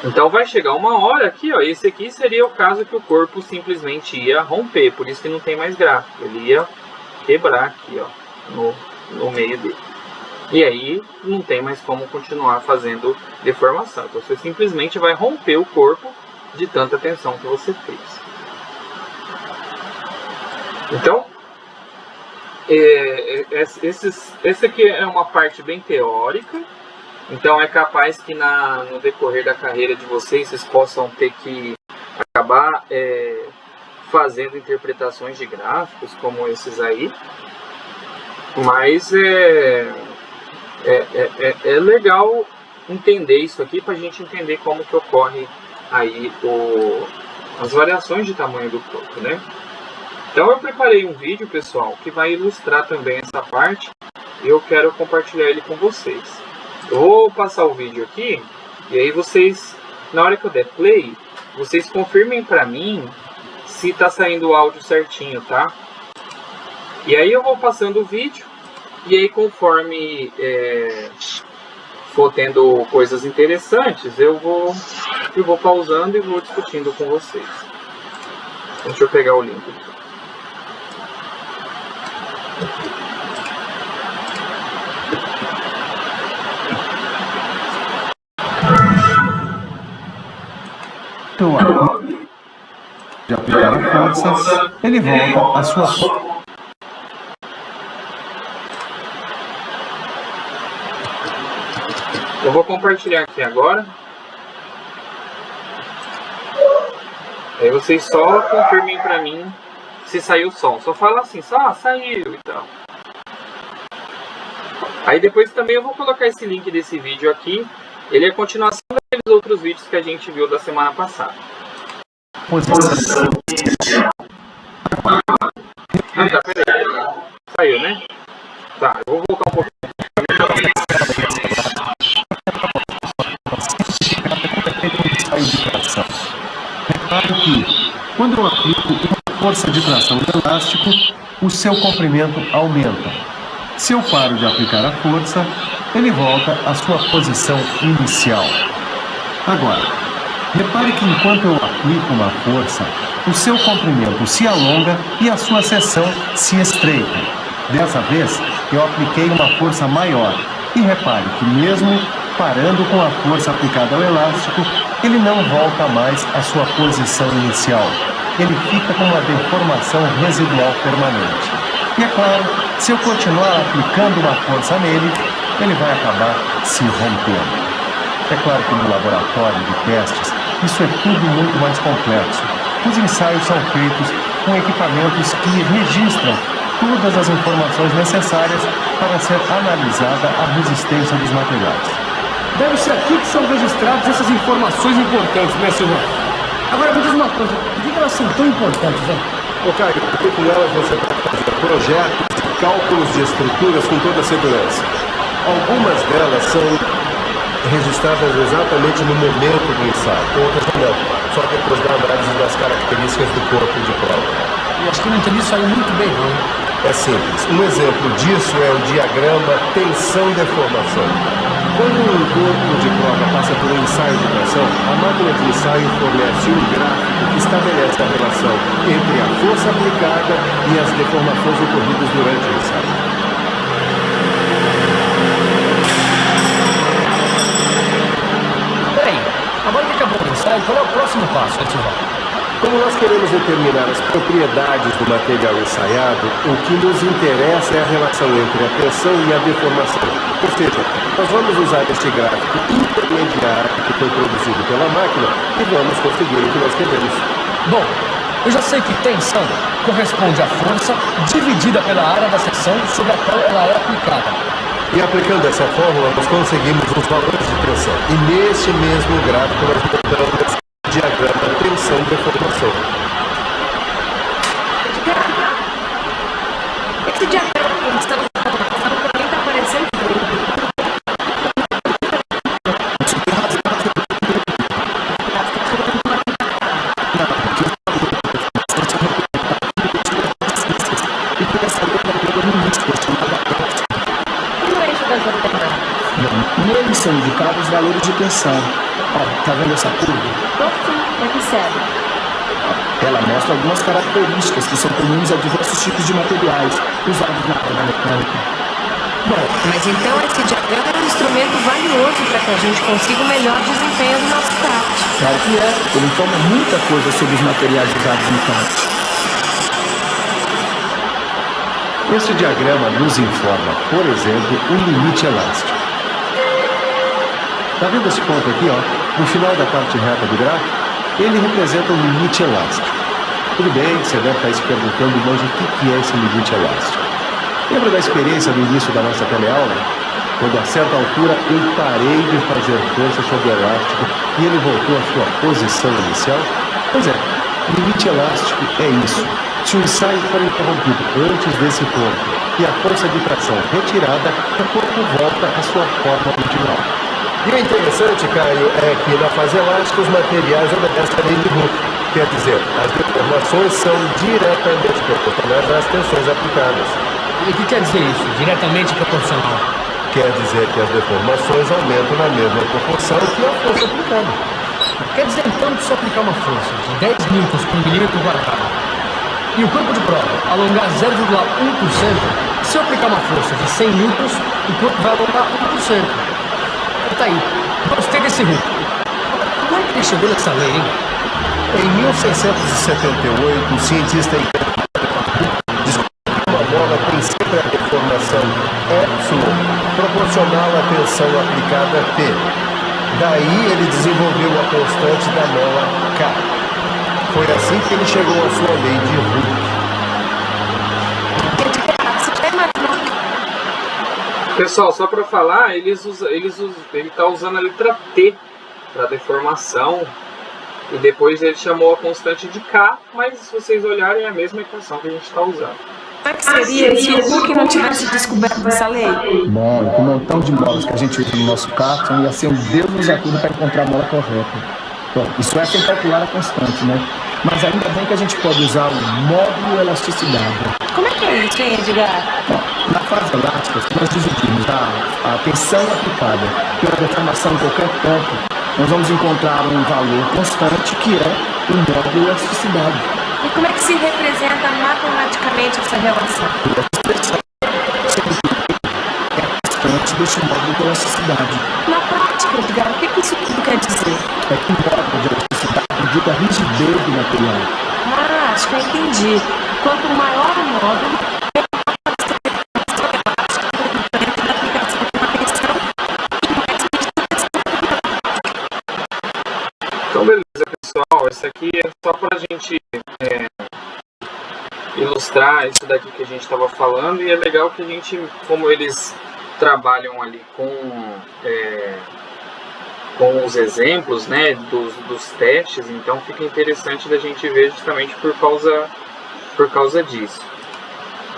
Então vai chegar uma hora aqui, ó, esse aqui seria o caso que o corpo simplesmente ia romper, por isso que não tem mais gráfico, ele ia quebrar aqui, ó, no meio dele. E aí não tem mais como continuar fazendo deformação, então você simplesmente vai romper o corpo de tanta tensão que você fez. Então, esse aqui é uma parte bem teórica. Então é capaz que no decorrer da carreira de vocês possam ter que acabar fazendo interpretações de gráficos como esses aí. Mas é legal entender isso aqui para a gente entender como que ocorre aí as variações de tamanho do corpo, né? Então eu preparei um vídeo, pessoal, que vai ilustrar também essa parte e eu quero compartilhar ele com vocês. Eu vou passar o vídeo aqui e aí vocês, na hora que eu der play, vocês confirmem para mim se está saindo o áudio certinho, tá? E aí eu vou passando o vídeo e aí conforme for tendo coisas interessantes, eu vou pausando e vou discutindo com vocês. Deixa eu pegar o link aqui. De aplicar a força, ele volta à sua força. Eu vou compartilhar aqui agora. Aí vocês só confirmem pra mim se saiu o som. Só fala assim, saiu e tal. Aí depois também eu vou colocar esse link desse vídeo aqui. Ele é a continuação daqueles outros vídeos que a gente viu da semana passada. Ah, tá, peraí. Saiu, né? Tá, eu vou voltar um pouquinho. Repare que, quando eu aplico uma força de tração elástica, elástico, o seu comprimento aumenta. Se eu paro de aplicar a força, ele volta à sua posição inicial. Agora, repare que enquanto eu aplico uma força, o seu comprimento se alonga e a sua seção se estreita. Dessa vez, eu apliquei uma força maior. E repare que mesmo parando com a força aplicada ao elástico, ele não volta mais à sua posição inicial. Ele fica com uma deformação residual permanente. E é claro, se eu continuar aplicando uma força nele, ele vai acabar se rompendo. É claro que no laboratório de testes, isso é tudo muito mais complexo. Os ensaios são feitos com equipamentos que registram todas as informações necessárias para ser analisada a resistência dos materiais. Deve ser aqui que são registradas essas informações importantes, né, Silvão? Agora, me diz uma coisa, por que elas são tão importantes, né? Ô, Caio, porque com elas você pode fazer projetos e cálculos de estruturas com toda a segurança. Algumas delas são registradas exatamente no momento do ensaio, outras não, só depois da análise das características do corpo de prova. Eu acho que não entendi isso aí muito bem, não. É simples. Um exemplo disso é o diagrama tensão-deformação. Quando um corpo de prova passa por um ensaio de tensão, a máquina de ensaio fornece um gráfico que estabelece a relação entre a força aplicada e as deformações ocorridas durante o ensaio. Peraí, agora que acabou o ensaio, qual é o próximo passo, Silvão? Como nós queremos determinar as propriedades do material ensaiado, o que nos interessa é a relação entre a tensão e a deformação. Ou seja, nós vamos usar este gráfico intermediário que foi produzido pela máquina e vamos conseguir o que nós queremos. Bom, eu já sei que tensão corresponde à força dividida pela área da seção sobre a qual ela é aplicada. E aplicando essa fórmula, nós conseguimos os valores de tensão. E neste mesmo gráfico nós montamos o diagrama tensão-deformação. Esse diagrama de tensão-deformação também está aparecendo Neles são indicados os valores de tensão. Ó, tá vendo essa curva? sim, para que serve? Ela mostra algumas características que são comuns a diversos tipos de materiais usados na área da mecânica. Bom, mas então esse diagrama é um instrumento valioso para que a gente consiga o melhor desempenho do nosso kart. Claro que é. Ele informa muita coisa sobre os materiais usados no kart. Este diagrama nos informa, por exemplo, o limite elástico. Está vendo esse ponto aqui, ó? No final da parte reta do gráfico, ele representa o limite elástico. Tudo bem, você deve estar se perguntando, mas o que é esse limite elástico? Lembra da experiência do início da nossa teleaula? Quando a certa altura eu parei de fazer força sobre o elástico e ele voltou à sua posição inicial? Pois é, o limite elástico é isso. Se o ensaio for interrompido antes desse ponto e a força de tração retirada, o corpo volta à sua forma original. E o interessante, Caio, é que na fase elástica os materiais obedecem a lei de Hooke. Quer dizer, as deformações são diretamente proporcionais às tensões aplicadas. E o que quer dizer isso? Diretamente proporcional? Quer dizer que as deformações aumentam na mesma proporção que a força aplicada. Quer dizer então que se eu aplicar uma força de 10 newtons por milímetro quadrado e o corpo de prova alongar 0,1%, se eu aplicar uma força de 100 newtons, o corpo vai alongar 1%. Tá aí, gostei desse Hooke. Como é que ele chegou nessa lei, hein? Em 1678, o cientista descobriu que uma mola tem sempre a deformação epsilon proporcional à tensão aplicada T. Daí ele desenvolveu a constante da mola K. Foi assim que ele chegou à sua lei de Hooke. Pessoal, só para falar, ele está usando a letra T para deformação e depois ele chamou a constante de K, mas se vocês olharem é a mesma equação que a gente está usando. Como é que seria se o Hooke não tivesse descoberto essa lei? Bom, e com o montão de molas que a gente usa no nosso kart, ia ser um Deus nos acuda para encontrar a mola correta. Bom, isso é sem calcular a constante, né? Mas ainda bem que a gente pode usar o módulo elasticidade. Como é que é isso, hein, Edgar? Bom, na fase elástica, se nós dividirmos a tensão aplicada pela deformação em qualquer ponto, nós vamos encontrar um valor constante que é o módulo elasticidade. E como é que se representa matematicamente essa relação? Deste módulo de elasticidade. Na prática, Edgar, o que isso tudo quer dizer? É que o módulo de elasticidade indica a rigidez do material. Ah, acho que eu entendi. Quanto maior o módulo, Então, beleza, pessoal. Isso aqui é só para a gente ilustrar isso daqui que a gente estava falando. E é legal que a gente, como eles trabalham ali com os exemplos, né, dos testes, então fica interessante da gente ver justamente por causa disso.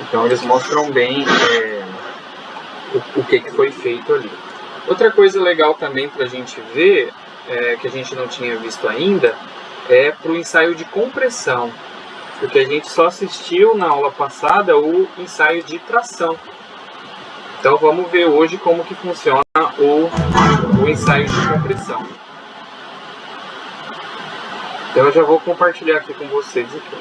Então eles mostram bem o que foi feito ali. Outra coisa legal também para a gente ver, que a gente não tinha visto ainda, é para o ensaio de compressão, porque a gente só assistiu na aula passada o ensaio de tração. Então vamos ver hoje como que funciona o ensaio de compressão. Então eu já vou compartilhar aqui com vocês aqui.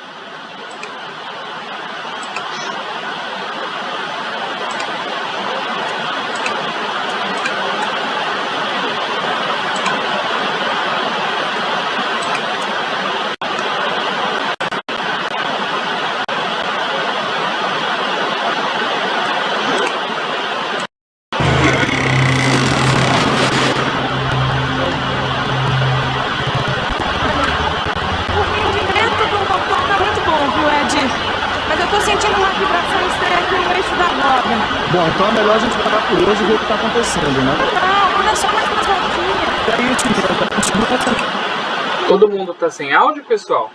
Bom, então é melhor a gente parar por hoje e ver o que está acontecendo, né? Não, olha só mais umas voltinhas. É isso, então. Todo mundo tá sem áudio, pessoal?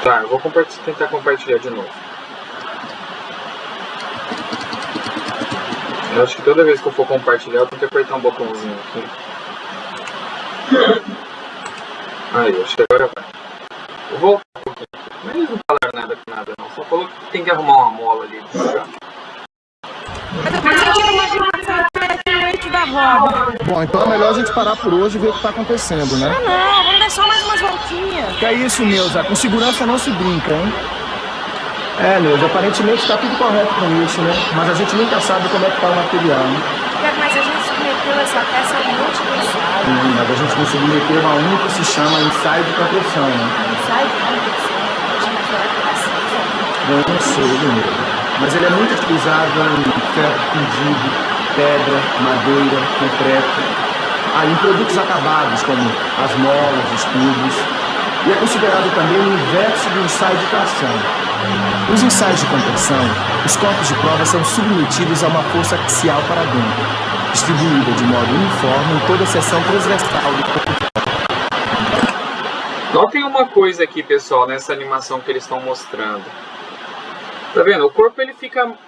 Tá, eu vou tentar compartilhar de novo. Eu acho que toda vez que eu for compartilhar, eu tenho que apertar um botãozinho aqui. Aí, acho que agora vai. Eu vou voltar um pouquinho. Mas eles não falaram nada com nada, não. Só falou que tem que arrumar uma mola ali. Bom, então é melhor a gente parar por hoje e ver o que está acontecendo, né? Não, vamos dar só mais umas voltinhas. Que é isso, Neuza? Com segurança não se brinca, hein? Neuza, aparentemente está tudo correto com isso, né? Mas a gente nunca sabe como é que está o material, né? Mas a gente submeteu essa peça a um monte de ensaio. Mas a gente não submeteu a um que se chama ensaio de compressão, né? Ensaio de compressão? Eu não sei, mas ele é muito utilizado em ferro fundido, pedra, madeira, concreto, em produtos acabados como as molas, os tubos, e é considerado também o inverso do ensaio de tração. Nos ensaios de compressão, os corpos de prova são submetidos a uma força axial para dentro, distribuída de modo uniforme em toda a seção transversal do corpo. Notem uma coisa aqui, pessoal, nessa animação que eles estão mostrando. Tá vendo? O corpo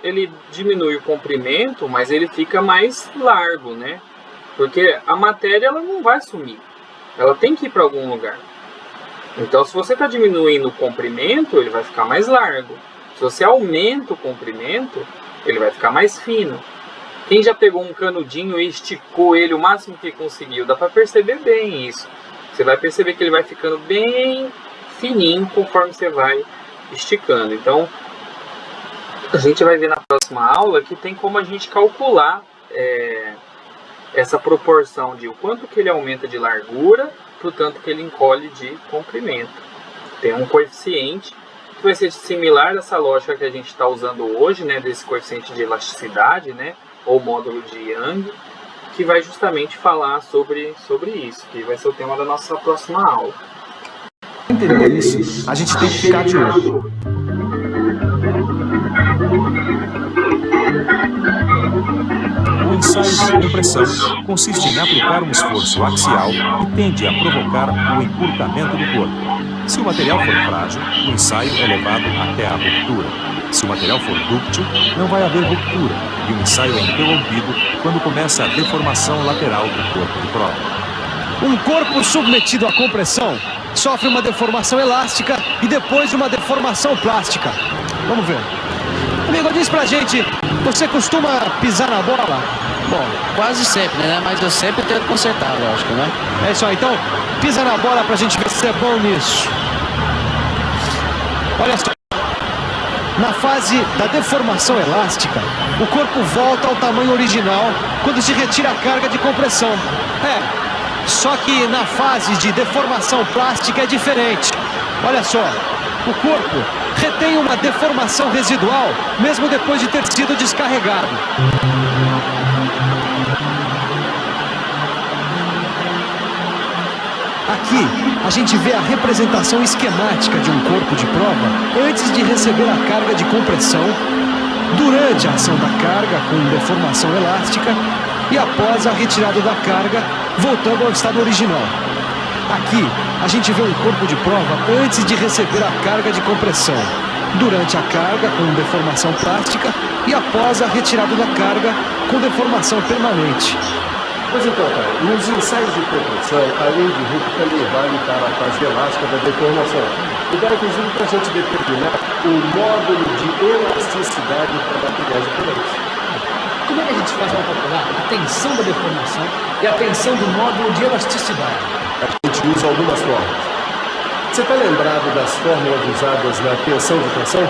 ele diminui o comprimento, mas ele fica mais largo, né? Porque a matéria ela não vai sumir. Ela tem que ir para algum lugar. Então, se você está diminuindo o comprimento, ele vai ficar mais largo. Se você aumenta o comprimento, ele vai ficar mais fino. Quem já pegou um canudinho e esticou ele o máximo que conseguiu, dá para perceber bem isso. Você vai perceber que ele vai ficando bem fininho conforme você vai esticando. Então, a gente vai ver na próxima aula que tem como a gente calcular essa proporção de o quanto que ele aumenta de largura para o tanto que ele encolhe de comprimento. Tem um coeficiente que vai ser similar a essa lógica que a gente está usando hoje, né, desse coeficiente de elasticidade, né, ou módulo de Young, que vai justamente falar sobre isso, que vai ser o tema da nossa próxima aula. Para entender isso, a gente tem que ficar de olho. O ensaio de compressão consiste em aplicar um esforço axial que tende a provocar o encurtamento do corpo. Se o material for frágil, o ensaio é levado até a ruptura. Se o material for dúctil, não vai haver ruptura e o ensaio é interrompido quando começa a deformação lateral do corpo de prova. Um corpo submetido à compressão sofre uma deformação elástica e depois uma deformação plástica. Vamos ver. Amigo, diz pra gente, você costuma pisar na bola? Bom, quase sempre, né? Mas eu sempre tento consertar, lógico, né? É isso aí, então pisa na bola pra gente ver se é bom nisso. Olha só. Na fase da deformação elástica, o corpo volta ao tamanho original quando se retira a carga de compressão. Só que na fase de deformação plástica é diferente. Olha só, o corpo retém uma deformação residual mesmo depois de ter sido descarregado. Aqui, a gente vê a representação esquemática de um corpo de prova antes de receber a carga de compressão, durante a ação da carga com deformação elástica e após a retirada da carga, voltando ao estado original. Aqui, a gente vê um corpo de prova antes de receber a carga de compressão, durante a carga com deformação plástica e após a retirada da carga com deformação permanente. Pois então, cara, nos ensaios de compressão, a lei de Hooke também vale para a fase elástica da deformação. E dá inclusive para a gente determinar o módulo de elasticidade para materiais diferentes. Como é que a gente faz para calcular a tensão da deformação e a tensão do módulo de elasticidade? A gente usa algumas fórmulas. Você está lembrado das fórmulas usadas na tensão de tração?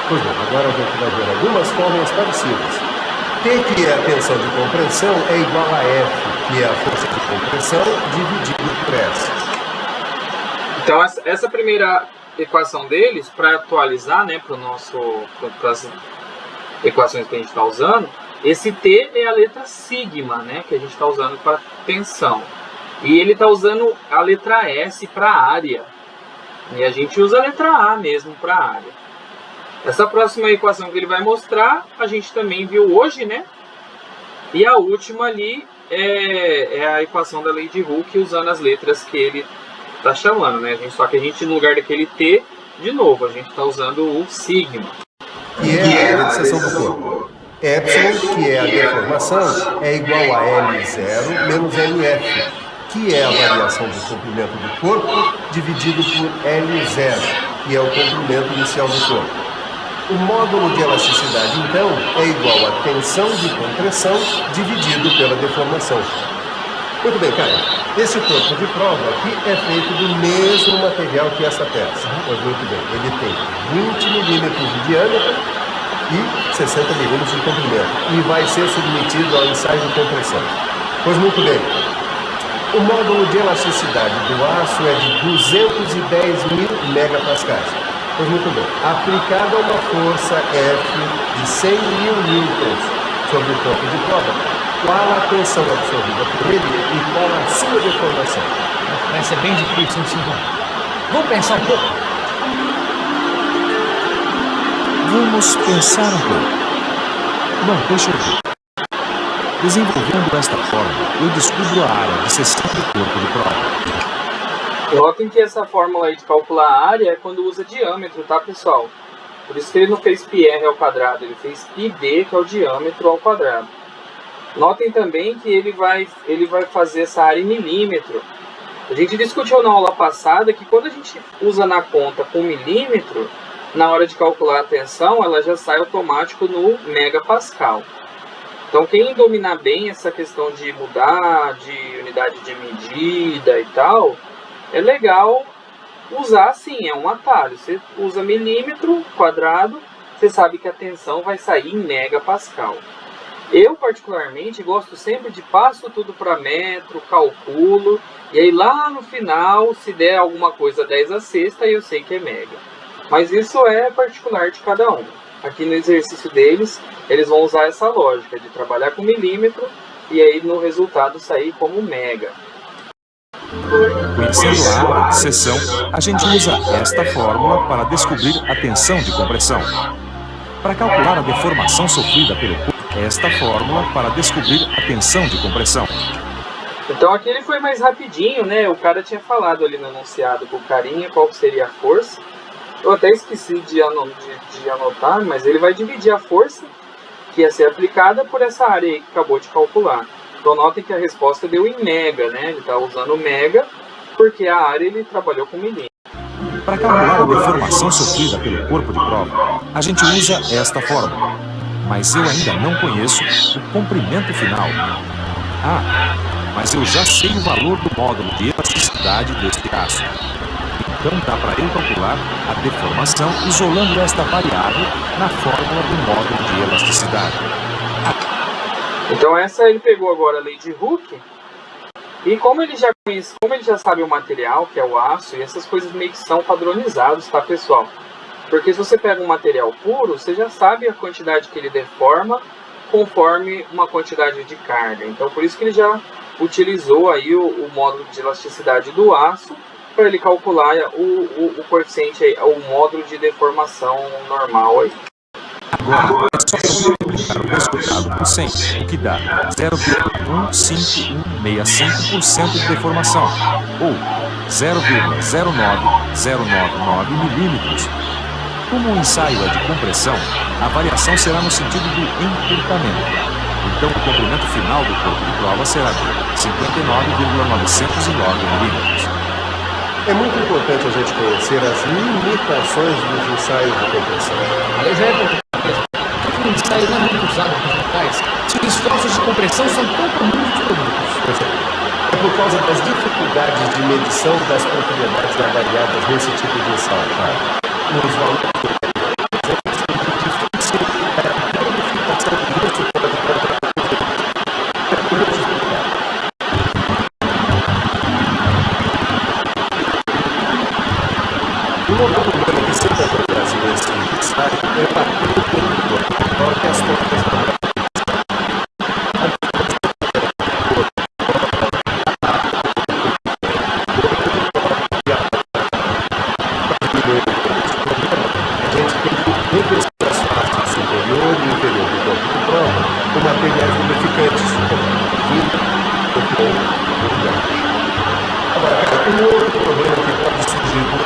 Pois bem, agora a gente vai ver algumas fórmulas parecidas. T, que é a tensão de compressão, é igual a F, que é a força de compressão, dividido por S. Então, essa primeira equação deles, para atualizar, né, para as equações que a gente está usando, esse T é a letra sigma, né, que a gente está usando para tensão. E ele está usando a letra S para área. E a gente usa a letra A mesmo para área. Essa próxima equação que ele vai mostrar, a gente também viu hoje, né? E a última ali é a equação da lei de Hooke usando as letras que ele está chamando, né? Só que a gente, no lugar daquele T, de novo, a gente está usando o sigma. Que é a área de seção do corpo. Epsilon, que é a deformação, é igual a L0 menos LF, que é a variação do comprimento do corpo dividido por L0, que é o comprimento inicial do corpo. O módulo de elasticidade, então, é igual a tensão de compressão dividido pela deformação. Muito bem, cara. Esse corpo de prova aqui é feito do mesmo material que essa peça. Pois muito bem, ele tem 20 milímetros de diâmetro e 60 milímetros de comprimento. E vai ser submetido ao ensaio de compressão. Pois muito bem. O módulo de elasticidade do aço é de 210.000 megapascais. Pois muito bem, aplicada uma força F de 100.000 newtons sobre o corpo de prova, qual a tensão absorvida por ele e qual a sua deformação? Vai ser bem difícil, Silvão. Vamos pensar um pouco? Vamos pensar um pouco. Bom, deixa eu ver. Desenvolvendo esta forma, eu descubro a área de seção do corpo de prova. Notem que essa fórmula aí de calcular a área é quando usa diâmetro, tá, pessoal? Por isso que ele não fez πr ao quadrado, ele fez πd, que é o diâmetro ao quadrado. Notem também que ele vai fazer essa área em milímetro. A gente discutiu na aula passada que quando a gente usa na conta com milímetro, na hora de calcular a tensão, ela já sai automático no megapascal. Então, quem dominar bem essa questão de mudar de unidade de medida e tal, é legal usar assim, é um atalho. Você usa milímetro quadrado, você sabe que a tensão vai sair em megapascal. Eu, particularmente, gosto sempre de passo tudo para metro, calculo, e aí lá no final, se der alguma coisa 10 a sexta, eu sei que é mega. Mas isso é particular de cada um. Aqui no exercício deles, eles vão usar essa lógica de trabalhar com milímetro, e aí no resultado sair como mega. Conhecendo a área de seção, a gente usa esta fórmula para descobrir a tensão de compressão. Para calcular a deformação sofrida pelo corpo, esta fórmula para descobrir a tensão de compressão. Então aqui ele foi mais rapidinho, né? O cara tinha falado ali no enunciado com carinha qual seria a força. Eu até esqueci de anotar, mas ele vai dividir a força que ia ser aplicada por essa área aí que acabou de calcular. Então notem que a resposta deu em mega, né? Ele está usando mega porque a área ele trabalhou com milímetro. Para calcular a deformação sofrida pelo corpo de prova, a gente usa esta fórmula. Mas eu ainda não conheço o comprimento final. Mas eu já sei o valor do módulo de elasticidade deste aço. Então dá para eu calcular a deformação isolando esta variável na fórmula do módulo de elasticidade. Então essa ele pegou agora a lei de Hooke, e como ele já conhece, como ele já sabe o material, que é o aço, e essas coisas meio que são padronizadas, tá, pessoal? Porque se você pega um material puro, você já sabe a quantidade que ele deforma conforme uma quantidade de carga. Então por isso que ele já utilizou aí o módulo de elasticidade do aço para ele calcular o coeficiente, aí, o módulo de deformação normal aí. Agora é só multiplicar o resultado por 100, o que dá 0,15165% de deformação, ou 0,09099 milímetros. Como o ensaio é de compressão, a variação será no sentido do encurtamento. Então o comprimento final do corpo de prova será de 59,909 milímetros. É muito importante a gente conhecer as limitações dos ensaios de compressão. Ali já é um ensaio não é muito usado nos locais, se os esforços de compressão são tão comuns dos produtos. É por causa das dificuldades de medição das propriedades avaliadas nesse tipo de ensaio. Os valores é difícil a verificação disso pode um outro problema que sempre acontece nesse ensaio é a que as trocas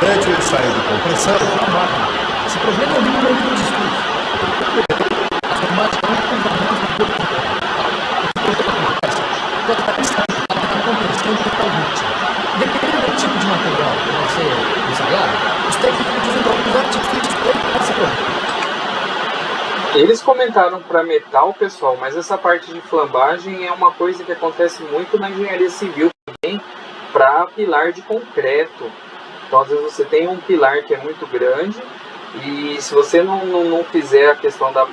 durante o ensaio de compressão. Esse problema é o número de estudos. As matemáticas não tem valores no corpo de prova. A compressão totalmente. Dependendo do tipo de material que você ensaiar, os técnicos usam alguns artifícios para evitar esse problema. Eles comentaram para metal, pessoal, mas essa parte de flambagem é uma coisa que acontece muito na engenharia civil também, para pilar de concreto. Então, às vezes você tem um pilar que é muito grande e se você não fizer a questão da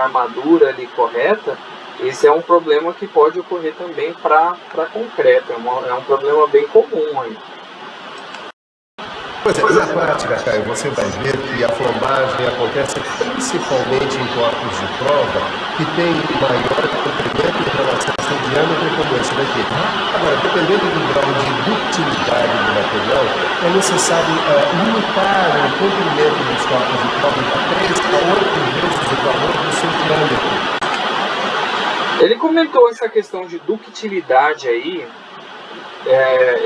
armadura ali correta, esse é um problema que pode ocorrer também para concreto. É um problema bem comum aí. Pois é, na prática, Caio, você vai ver que a flambagem acontece principalmente em corpos de prova que tem maior comprimento em relação ao seu diâmetro como esse daqui. Agora, dependendo do grau de ductilidade do material, é necessário limitar o comprimento dos corpos de prova de 3 a 8 vezes o valor do seu diâmetro. Ele comentou essa questão de ductilidade aí.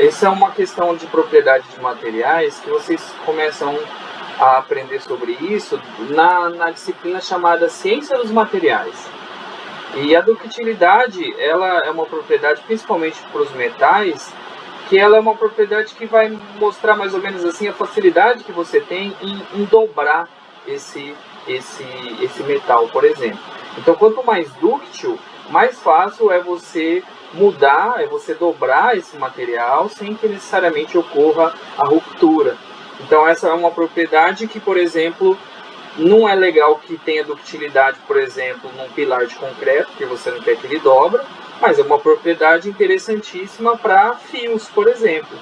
Essa é uma questão de propriedade de materiais que vocês começam a aprender sobre isso na disciplina chamada Ciência dos Materiais. E a ductilidade, ela é uma propriedade, principalmente para os metais, que ela é uma propriedade que vai mostrar mais ou menos assim a facilidade que você tem em dobrar esse metal, por exemplo. Então, quanto mais dúctil, mais fácil é você mudar, é você dobrar esse material sem que necessariamente ocorra a ruptura. Então essa é uma propriedade que, por exemplo, não é legal que tenha ductilidade, por exemplo, num pilar de concreto, que você não quer que ele dobra, mas é uma propriedade interessantíssima para fios, por exemplo,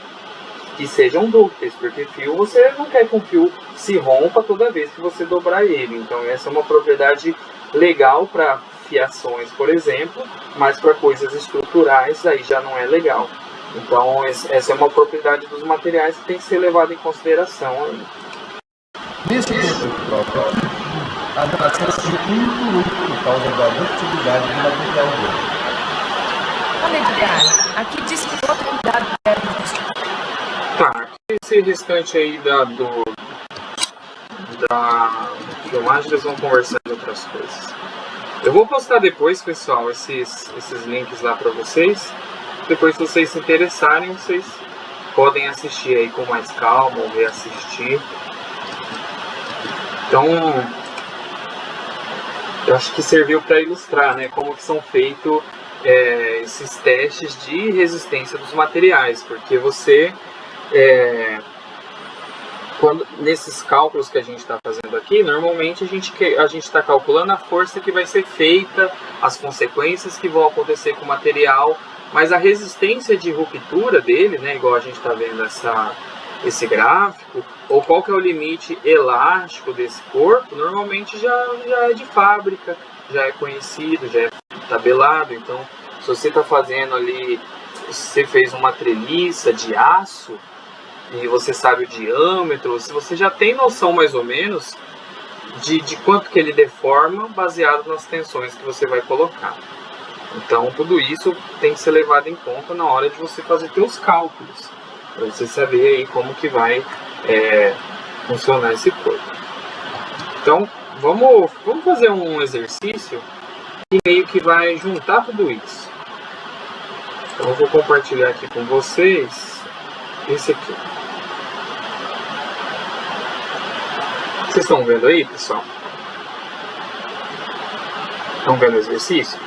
que sejam dúcteis, porque fio você não quer que um fio se rompa toda vez que você dobrar ele. Então essa é uma propriedade legal para fiações, por exemplo, mas para coisas estruturais aí já não é legal. Então essa é uma propriedade dos materiais que tem que ser levada em consideração aí. Nesse tempo próprio, a relação se muito por causa da ductilidade do material dele. Olha, Edgar, aqui diz que outro cuidado deve existir. Tá, esse restante aí da filmagem, eles vão conversar de outras coisas. Eu vou postar depois, pessoal, esses links lá para vocês. Depois, se vocês se interessarem, vocês podem assistir aí com mais calma ou reassistir. Então, eu acho que serviu para ilustrar, né, como que são feitos esses testes de resistência dos materiais, porque você, nesses cálculos que a gente está fazendo aqui, normalmente a gente está calculando a força que vai ser feita, as consequências que vão acontecer com o material, mas a resistência de ruptura dele, né, igual a gente está vendo esse gráfico, ou qual que é o limite elástico desse corpo, normalmente já é de fábrica, já é conhecido, já é tabelado. Então, se você está fazendo ali, você fez uma treliça de aço, e você sabe o diâmetro, se você já tem noção mais ou menos de quanto que ele deforma, baseado nas tensões que você vai colocar. Então, tudo isso tem que ser levado em conta na hora de você fazer seus cálculos, para você saber aí como que vai funcionar esse corpo. Então, vamos fazer um exercício que meio que vai juntar tudo isso. Então, eu vou compartilhar aqui com vocês esse aqui. Vocês estão vendo aí, pessoal? Estão vendo o exercício?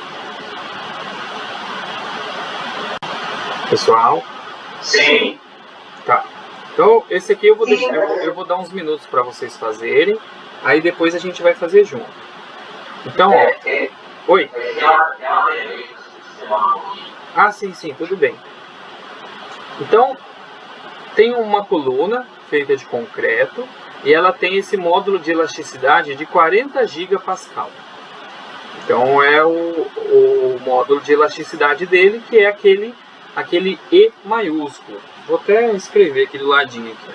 Pessoal? Sim. Tá. Então, esse aqui eu vou dar uns minutos para vocês fazerem. Aí depois a gente vai fazer junto. Então, ó. Oi? Ah, sim, tudo bem. Então, tem uma coluna feita de concreto e ela tem esse módulo de elasticidade de 40 gigapascal. Então, é o módulo de elasticidade dele, que é aquele E maiúsculo. Vou até escrever aqui do ladinho aqui.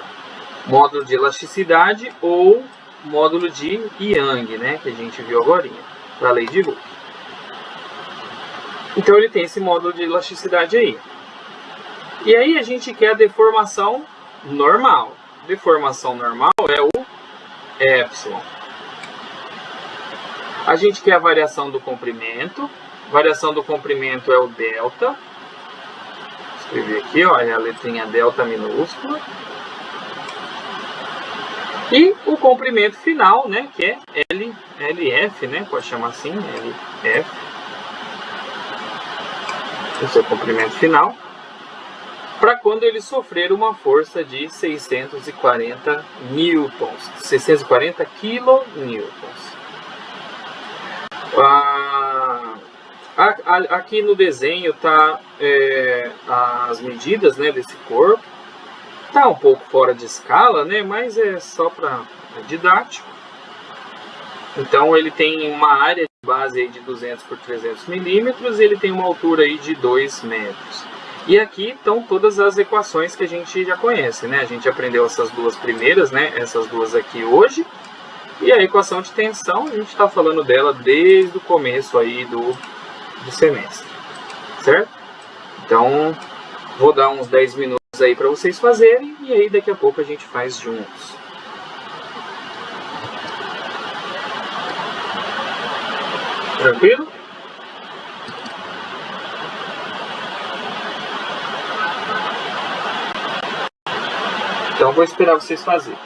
Módulo de elasticidade ou módulo de Young, né, que a gente viu agora, para a lei de Hooke. Então ele tem esse módulo de elasticidade aí. E aí a gente quer a deformação normal. Deformação normal é o epsilon. A gente quer a variação do comprimento. Variação do comprimento é o delta. Vou escrever aqui, ó, é a letrinha delta minúscula. E o comprimento final, né, que é LF, né, pode chamar assim, LF. Esse é o comprimento final. Para quando ele sofrer uma força de 640 newtons, 640 kilonewtons. Aqui no desenho tá as medidas, né, desse corpo. Tá um pouco fora de escala, né, mas é só para didático. Então ele tem uma área de base aí de 200 por 300 milímetros e ele tem uma altura aí de 2 metros. E aqui estão todas as equações que a gente já conhece, né? A gente aprendeu essas duas primeiras, né? Essas duas aqui hoje. E a equação de tensão, a gente está falando dela desde o começo aí do semestre, certo? Então, vou dar uns 10 minutos aí para vocês fazerem e aí daqui a pouco a gente faz juntos. Tranquilo? Então vou esperar vocês fazerem.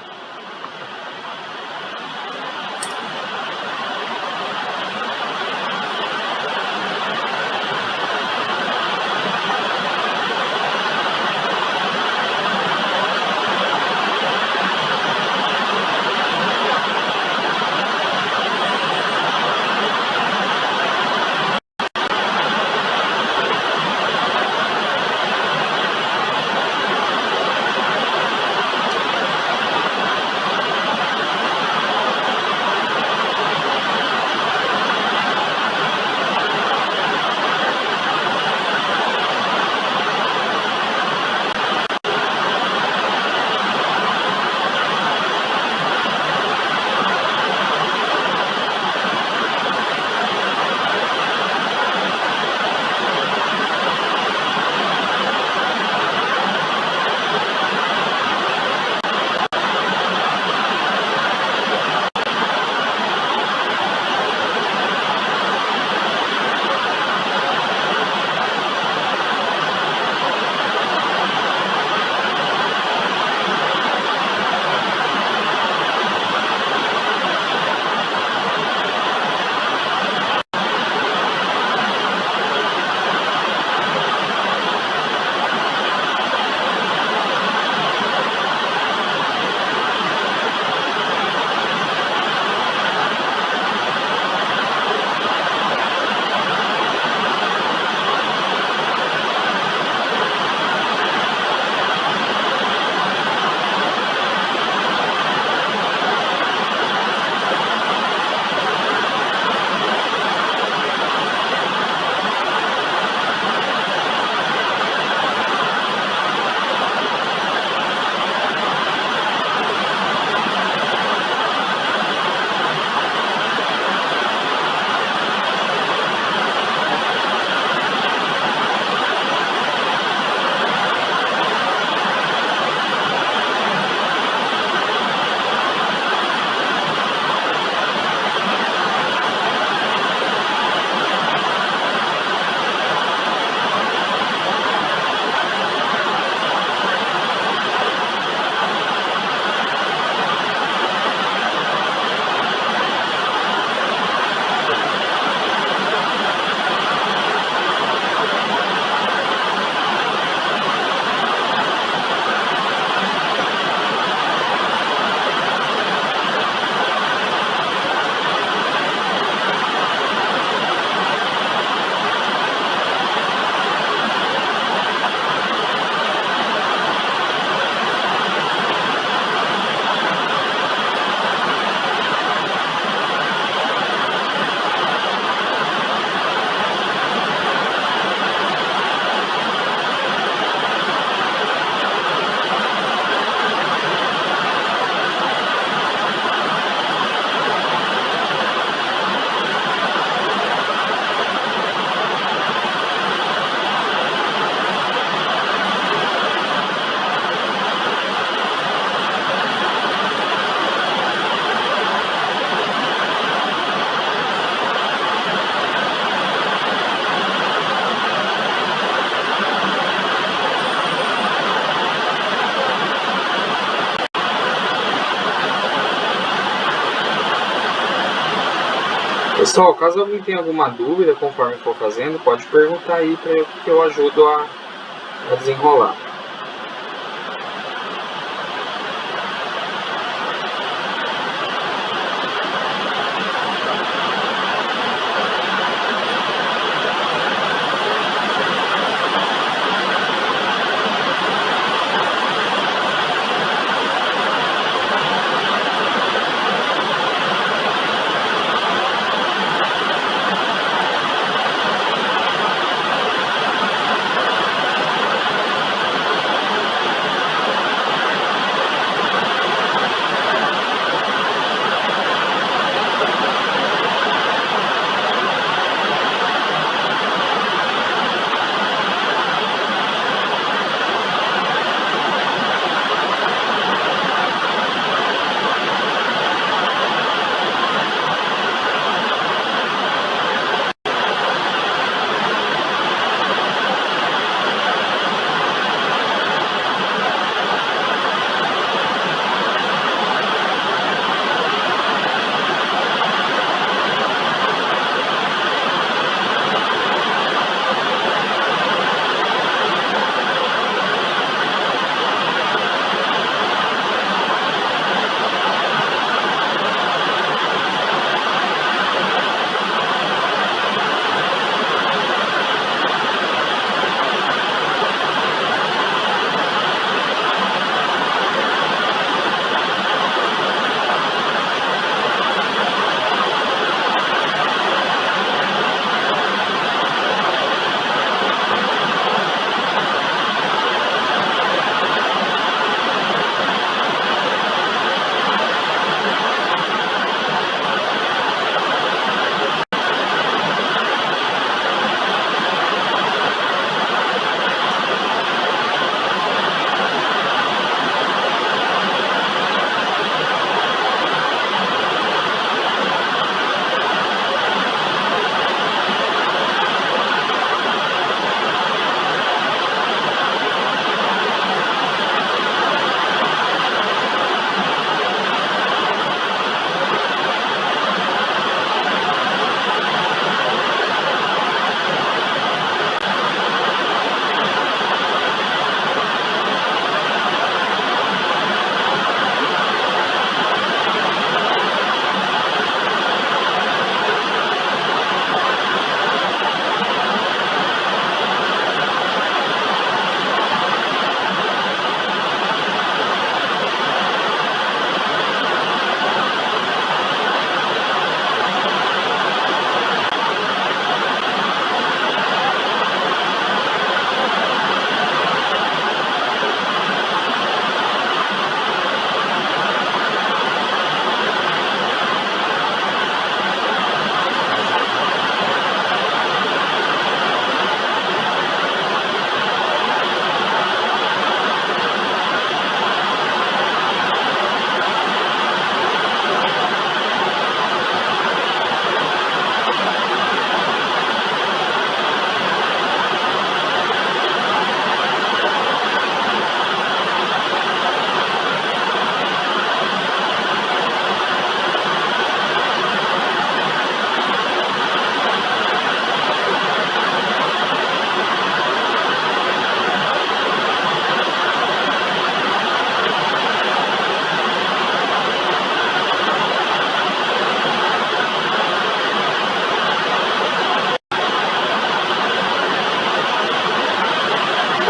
Pessoal, caso alguém tenha alguma dúvida conforme for fazendo, pode perguntar aí para que eu ajudo a desenrolar.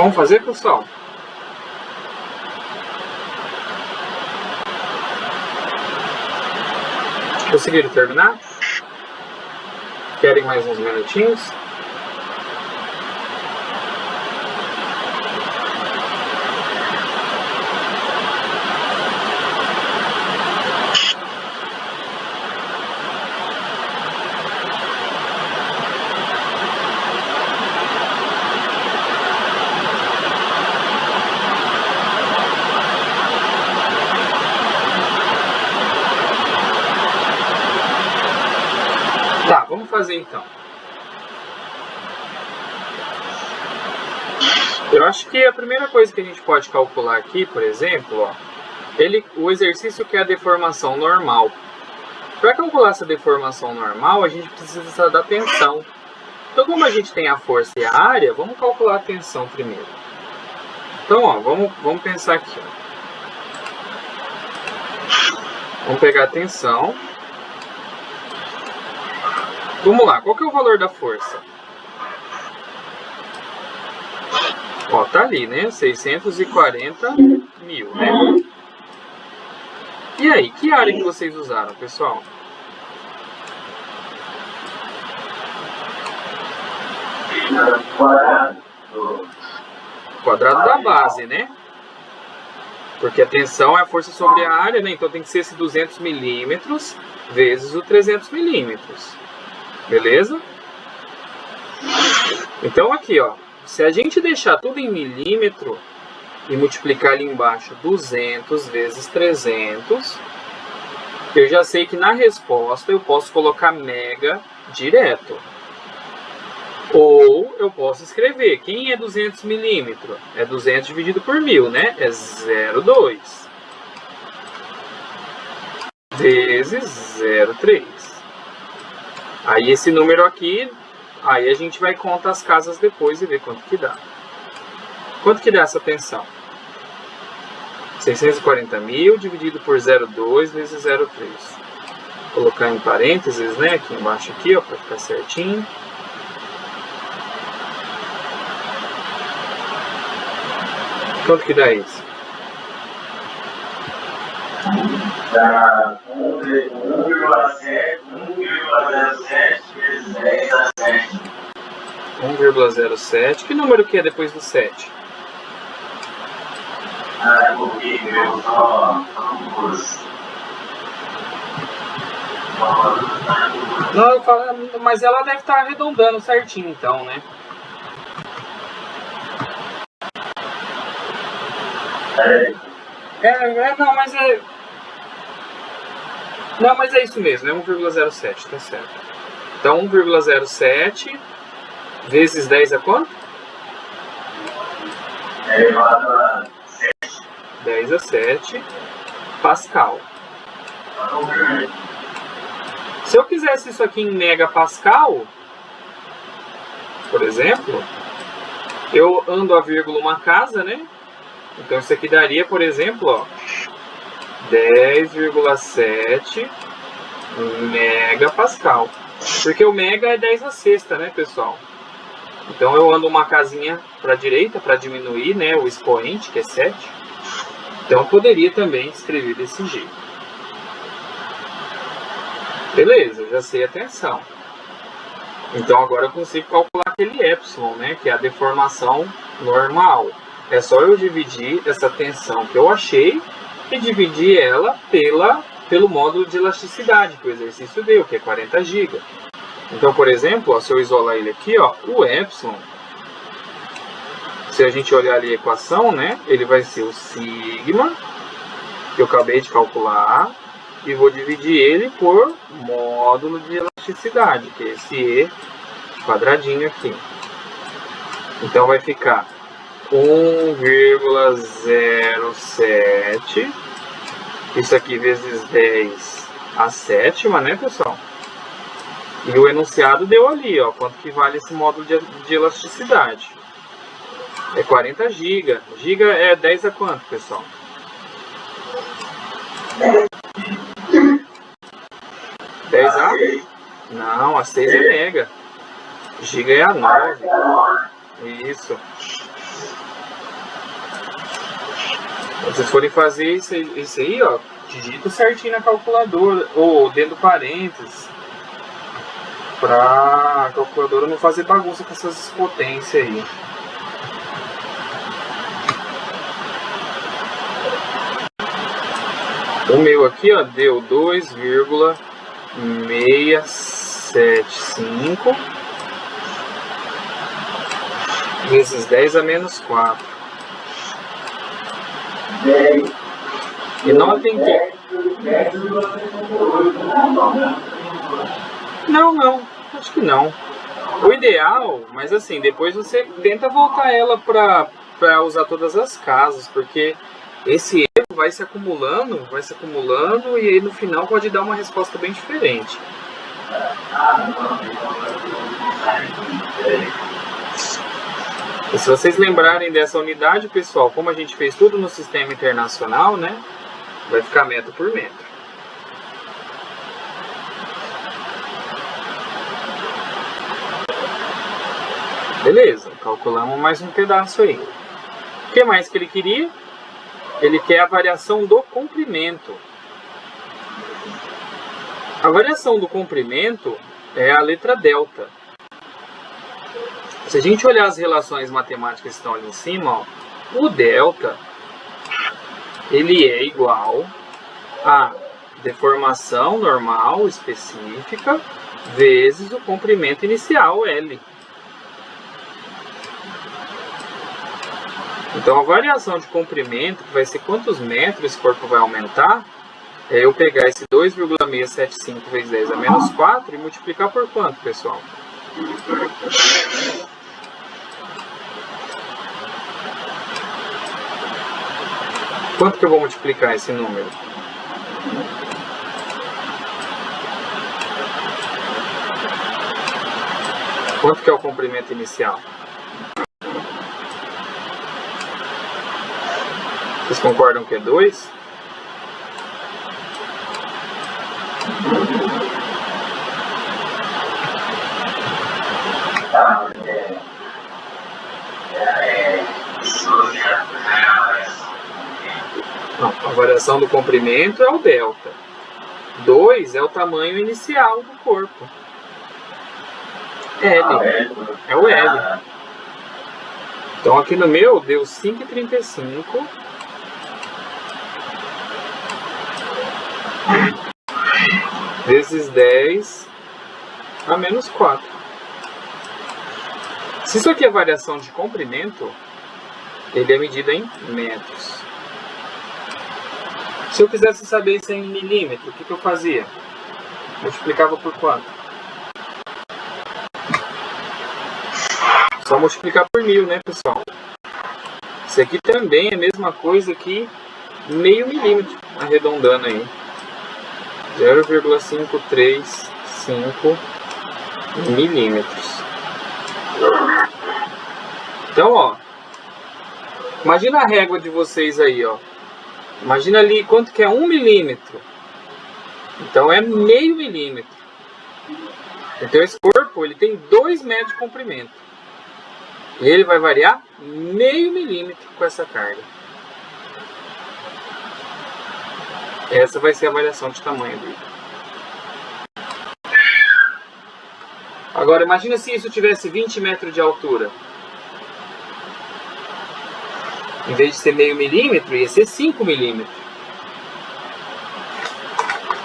Vamos fazer, pessoal? Conseguiram terminar? Querem mais uns minutinhos? Tá, vamos fazer então. Eu acho que a primeira coisa que a gente pode calcular aqui, por exemplo, ó, o exercício que é a deformação normal. Para calcular essa deformação normal, a gente precisa da tensão. Então, como a gente tem a força e a área, vamos calcular a tensão primeiro. Então, ó, vamos pensar aqui. Ó. Vamos pegar a tensão. Vamos lá, qual que é o valor da força? Ó, tá ali, né? 640 mil, né? E aí, que área que vocês usaram, pessoal? Quadrado da base, né? Porque a tensão é a força sobre a área, né? Então tem que ser esse 200 milímetros vezes o 300 milímetros. Beleza? Então aqui, ó. Se a gente deixar tudo em milímetro e multiplicar ali embaixo 200 vezes 300, eu já sei que na resposta eu posso colocar mega direto. Ou eu posso escrever, quem é 200 milímetros? É 200 dividido por 1000, né? É 0,2 vezes 0,3. Aí esse número aqui, aí a gente vai contar as casas depois e ver quanto que dá. Quanto que dá essa tensão? 640 mil dividido por 0,2 vezes 0,3. Vou colocar em parênteses, né? Aqui embaixo aqui, ó, para ficar certinho. Quanto que dá isso? Dá 1,07 vezes 10 a 7. 1,07. Que número que é depois do 7? Ah, porque eu só Não, eu falo, mas ela deve estar arredondando certinho então, né? Não, mas é... Não, mas é isso mesmo, é 1,07, tá certo. Então, 1,07 vezes 10 é quanto? elevado a 7. 10 a 7 Pascal. Se eu quisesse isso aqui em megapascal, por exemplo, eu ando a vírgula uma casa, né? Então isso aqui daria, por exemplo, ó, 10,7 megapascal. Porque o mega é 10 a sexta, né, pessoal? Então eu ando uma casinha para a direita para diminuir, né, o expoente, que é 7. Então eu poderia também escrever desse jeito. Beleza, já sei a tensão. Então agora eu consigo calcular aquele epsilon, né, que é a deformação normal. É só eu dividir essa tensão que eu achei e dividir ela pelo módulo de elasticidade que o exercício deu, que é 40 GB. Então, por exemplo, ó, se eu isolar ele aqui, ó, o epsilon, se a gente olhar ali a equação, né, ele vai ser o sigma, que eu acabei de calcular, e vou dividir ele por módulo de elasticidade, que é esse E quadradinho aqui. Então vai ficar 1,07, isso aqui vezes 10 a sétima, né, pessoal? E o enunciado deu ali, ó, quanto que vale esse módulo de elasticidade. É 40 GB. Giga é 10 a quanto, pessoal? 10 a? Não, a 6 é mega. Giga é a 9. Isso. Se vocês forem fazer isso aí, ó, digita certinho na calculadora, ou dentro do parênteses, para a calculadora não fazer bagunça com essas potências aí. O meu aqui, ó, deu 2,675 vezes 10 a menos 4. E notem que... Não, acho que não. O ideal, mas assim, depois você tenta voltar ela para usar todas as casas, porque esse vai se acumulando, e aí no final pode dar uma resposta bem diferente. E se vocês lembrarem dessa unidade, pessoal, como a gente fez tudo no sistema internacional, né? Vai ficar metro por metro. Beleza, calculamos mais um pedaço aí. O que mais que ele queria? Ele quer a variação do comprimento. A variação do comprimento é a letra delta. Se a gente olhar as relações matemáticas que estão ali em cima, ó, o delta ele é igual a deformação normal específica vezes o comprimento inicial, L. Então a variação de comprimento, que vai ser quantos metros esse corpo vai aumentar, é eu pegar esse 2,675 vezes 10 a menos 4 e multiplicar por quanto, pessoal? Quanto que eu vou multiplicar esse número? Quanto que é o comprimento inicial? Vocês concordam que é 2? Não, a variação do comprimento é o delta. 2 é o tamanho inicial do corpo. L. É o L. Então aqui no meu deu 5,35 vezes 10 a menos 4. Se isso aqui é variação de comprimento, ele é medido em metros. Se eu quisesse saber isso em milímetro, o que eu fazia? Multiplicava por quanto? Só multiplicar por 1000, né, pessoal? Isso aqui também é a mesma coisa que meio milímetro, arredondando aí. 0,535 milímetros. Então, ó, imagina a régua de vocês aí, ó. Imagina ali quanto que é 1 milímetro. Então é meio milímetro. Então esse corpo ele tem 2 metros de comprimento. E ele vai variar meio milímetro com essa carga. Essa vai ser a variação de tamanho dele. Agora imagina se isso tivesse 20 metros de altura. Em vez de ser meio milímetro, ia ser 5 milímetros.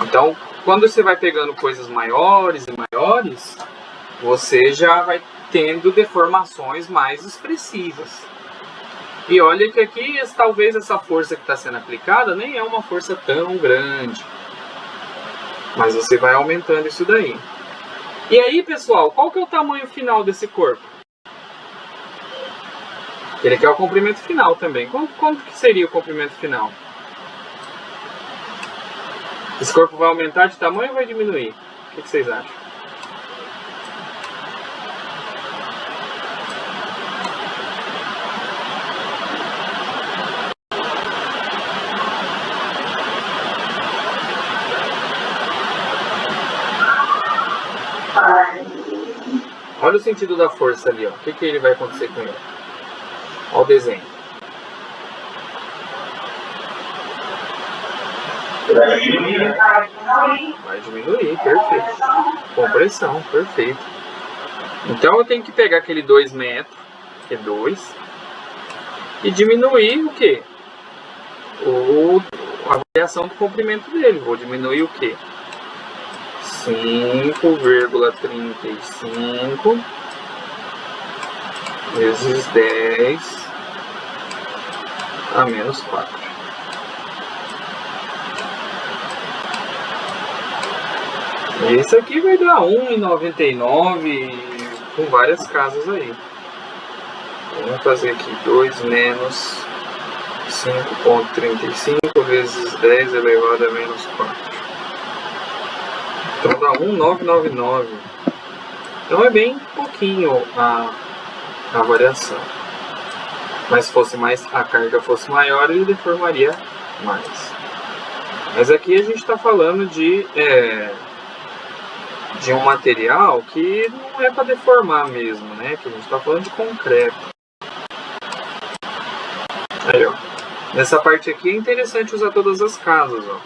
Então, quando você vai pegando coisas maiores e maiores, você já vai tendo deformações mais expressivas. E olha que aqui, talvez essa força que está sendo aplicada nem é uma força tão grande. Mas você vai aumentando isso daí. E aí, pessoal, qual que é o tamanho final desse corpo? Ele quer o comprimento final também. Quanto que seria o comprimento final? Esse corpo vai aumentar de tamanho ou vai diminuir? O que vocês acham? Olha o sentido da força ali, ó. O que ele vai acontecer com ele? Olha o desenho. Vai diminuir, perfeito. Compressão, perfeito. Então eu tenho que pegar aquele 2 metros, que é 2, e diminuir o quê? A variação do comprimento dele. Vou diminuir o quê? 5,35 vezes 10 a menos 4. Esse aqui vai dar 1,99 com várias casas aí. Vamos fazer aqui 2 menos 5,35 vezes 10 elevado a menos 4. Então dá 1,999. Então é bem pouquinho a variação. Mas se fosse mais, a carga fosse maior, ele deformaria mais. Mas aqui a gente está falando de um material que não é para deformar mesmo, né? Que a gente está falando de concreto. Aí, ó. Nessa parte aqui é interessante usar todas as casas, ó.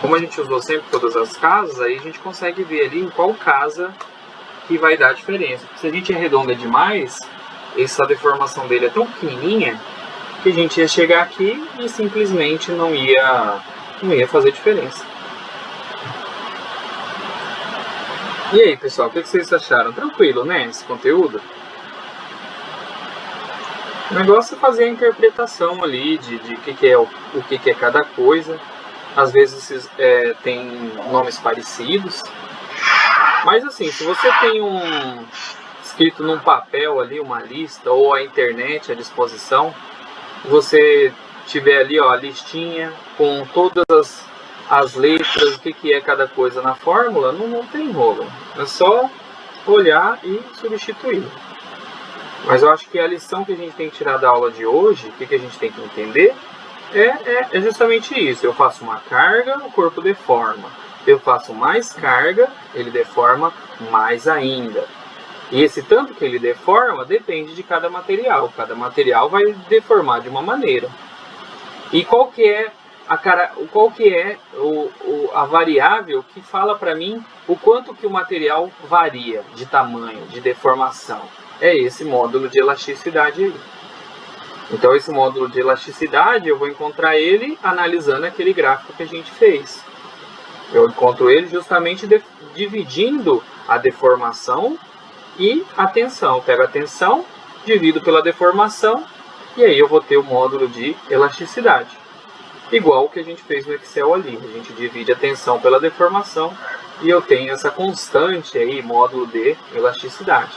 Como a gente usou sempre todas as casas, aí a gente consegue ver ali em qual casa que vai dar a diferença. Se a gente arredonda demais, essa deformação dele é tão pequenininha que a gente ia chegar aqui e simplesmente não ia fazer diferença. E aí, pessoal, o que vocês acharam? Tranquilo, né, esse conteúdo? O negócio é fazer a interpretação ali de o que é cada coisa. Às vezes tem nomes parecidos. Mas assim, se você tem escrito num papel ali, uma lista, ou a internet à disposição, você tiver ali, ó, a listinha com todas as letras, o que é cada coisa na fórmula, não tem rolo. É só olhar e substituir. Mas eu acho que a lição que a gente tem que tirar da aula de hoje, o que a gente tem que entender, é justamente isso. Eu faço uma carga, o corpo deforma. Eu faço mais carga, ele deforma mais ainda. E esse tanto que ele deforma depende de cada material. Cada material vai deformar de uma maneira. E qual que é a variável que fala para mim o quanto que o material varia de tamanho, de deformação? É esse módulo de elasticidade aí. Então esse módulo de elasticidade eu vou encontrar ele analisando aquele gráfico que a gente fez. Eu encontro ele justamente dividindo a deformação e a tensão. Eu pego a tensão, divido pela deformação e aí eu vou ter o módulo de elasticidade. Igual o que a gente fez no Excel ali. A gente divide a tensão pela deformação e eu tenho essa constante aí, módulo de elasticidade.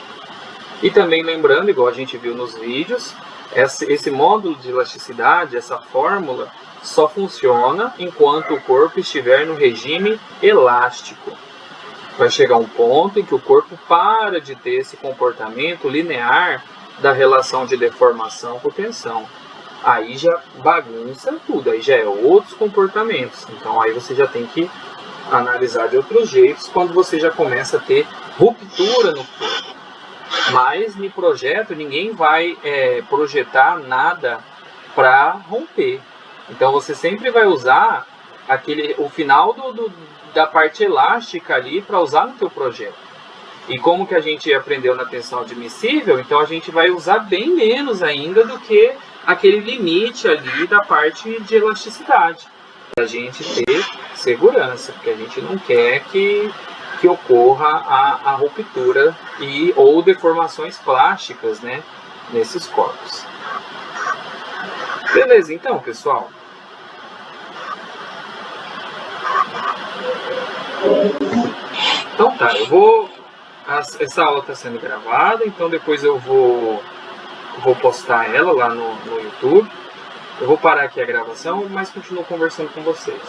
E também lembrando, igual a gente viu nos vídeos, esse módulo de elasticidade, essa fórmula, só funciona enquanto o corpo estiver no regime elástico. Vai chegar um ponto em que o corpo para de ter esse comportamento linear da relação de deformação com tensão. Aí já bagunça tudo, aí já é outros comportamentos. Então aí você já tem que analisar de outros jeitos quando você já começa a ter ruptura no corpo. Mas no projeto ninguém vai projetar nada para romper. Então você sempre vai usar o final da parte elástica ali para usar no teu projeto. E como que a gente aprendeu na tensão admissível, então a gente vai usar bem menos ainda do que aquele limite ali da parte de elasticidade. Para a gente ter segurança, porque a gente não quer que ocorra a ruptura ou deformações plásticas, né, nesses corpos. Beleza, então, pessoal. Então tá, essa aula está sendo gravada, então depois eu vou postar ela lá no YouTube. Eu vou parar aqui a gravação, mas continuo conversando com vocês.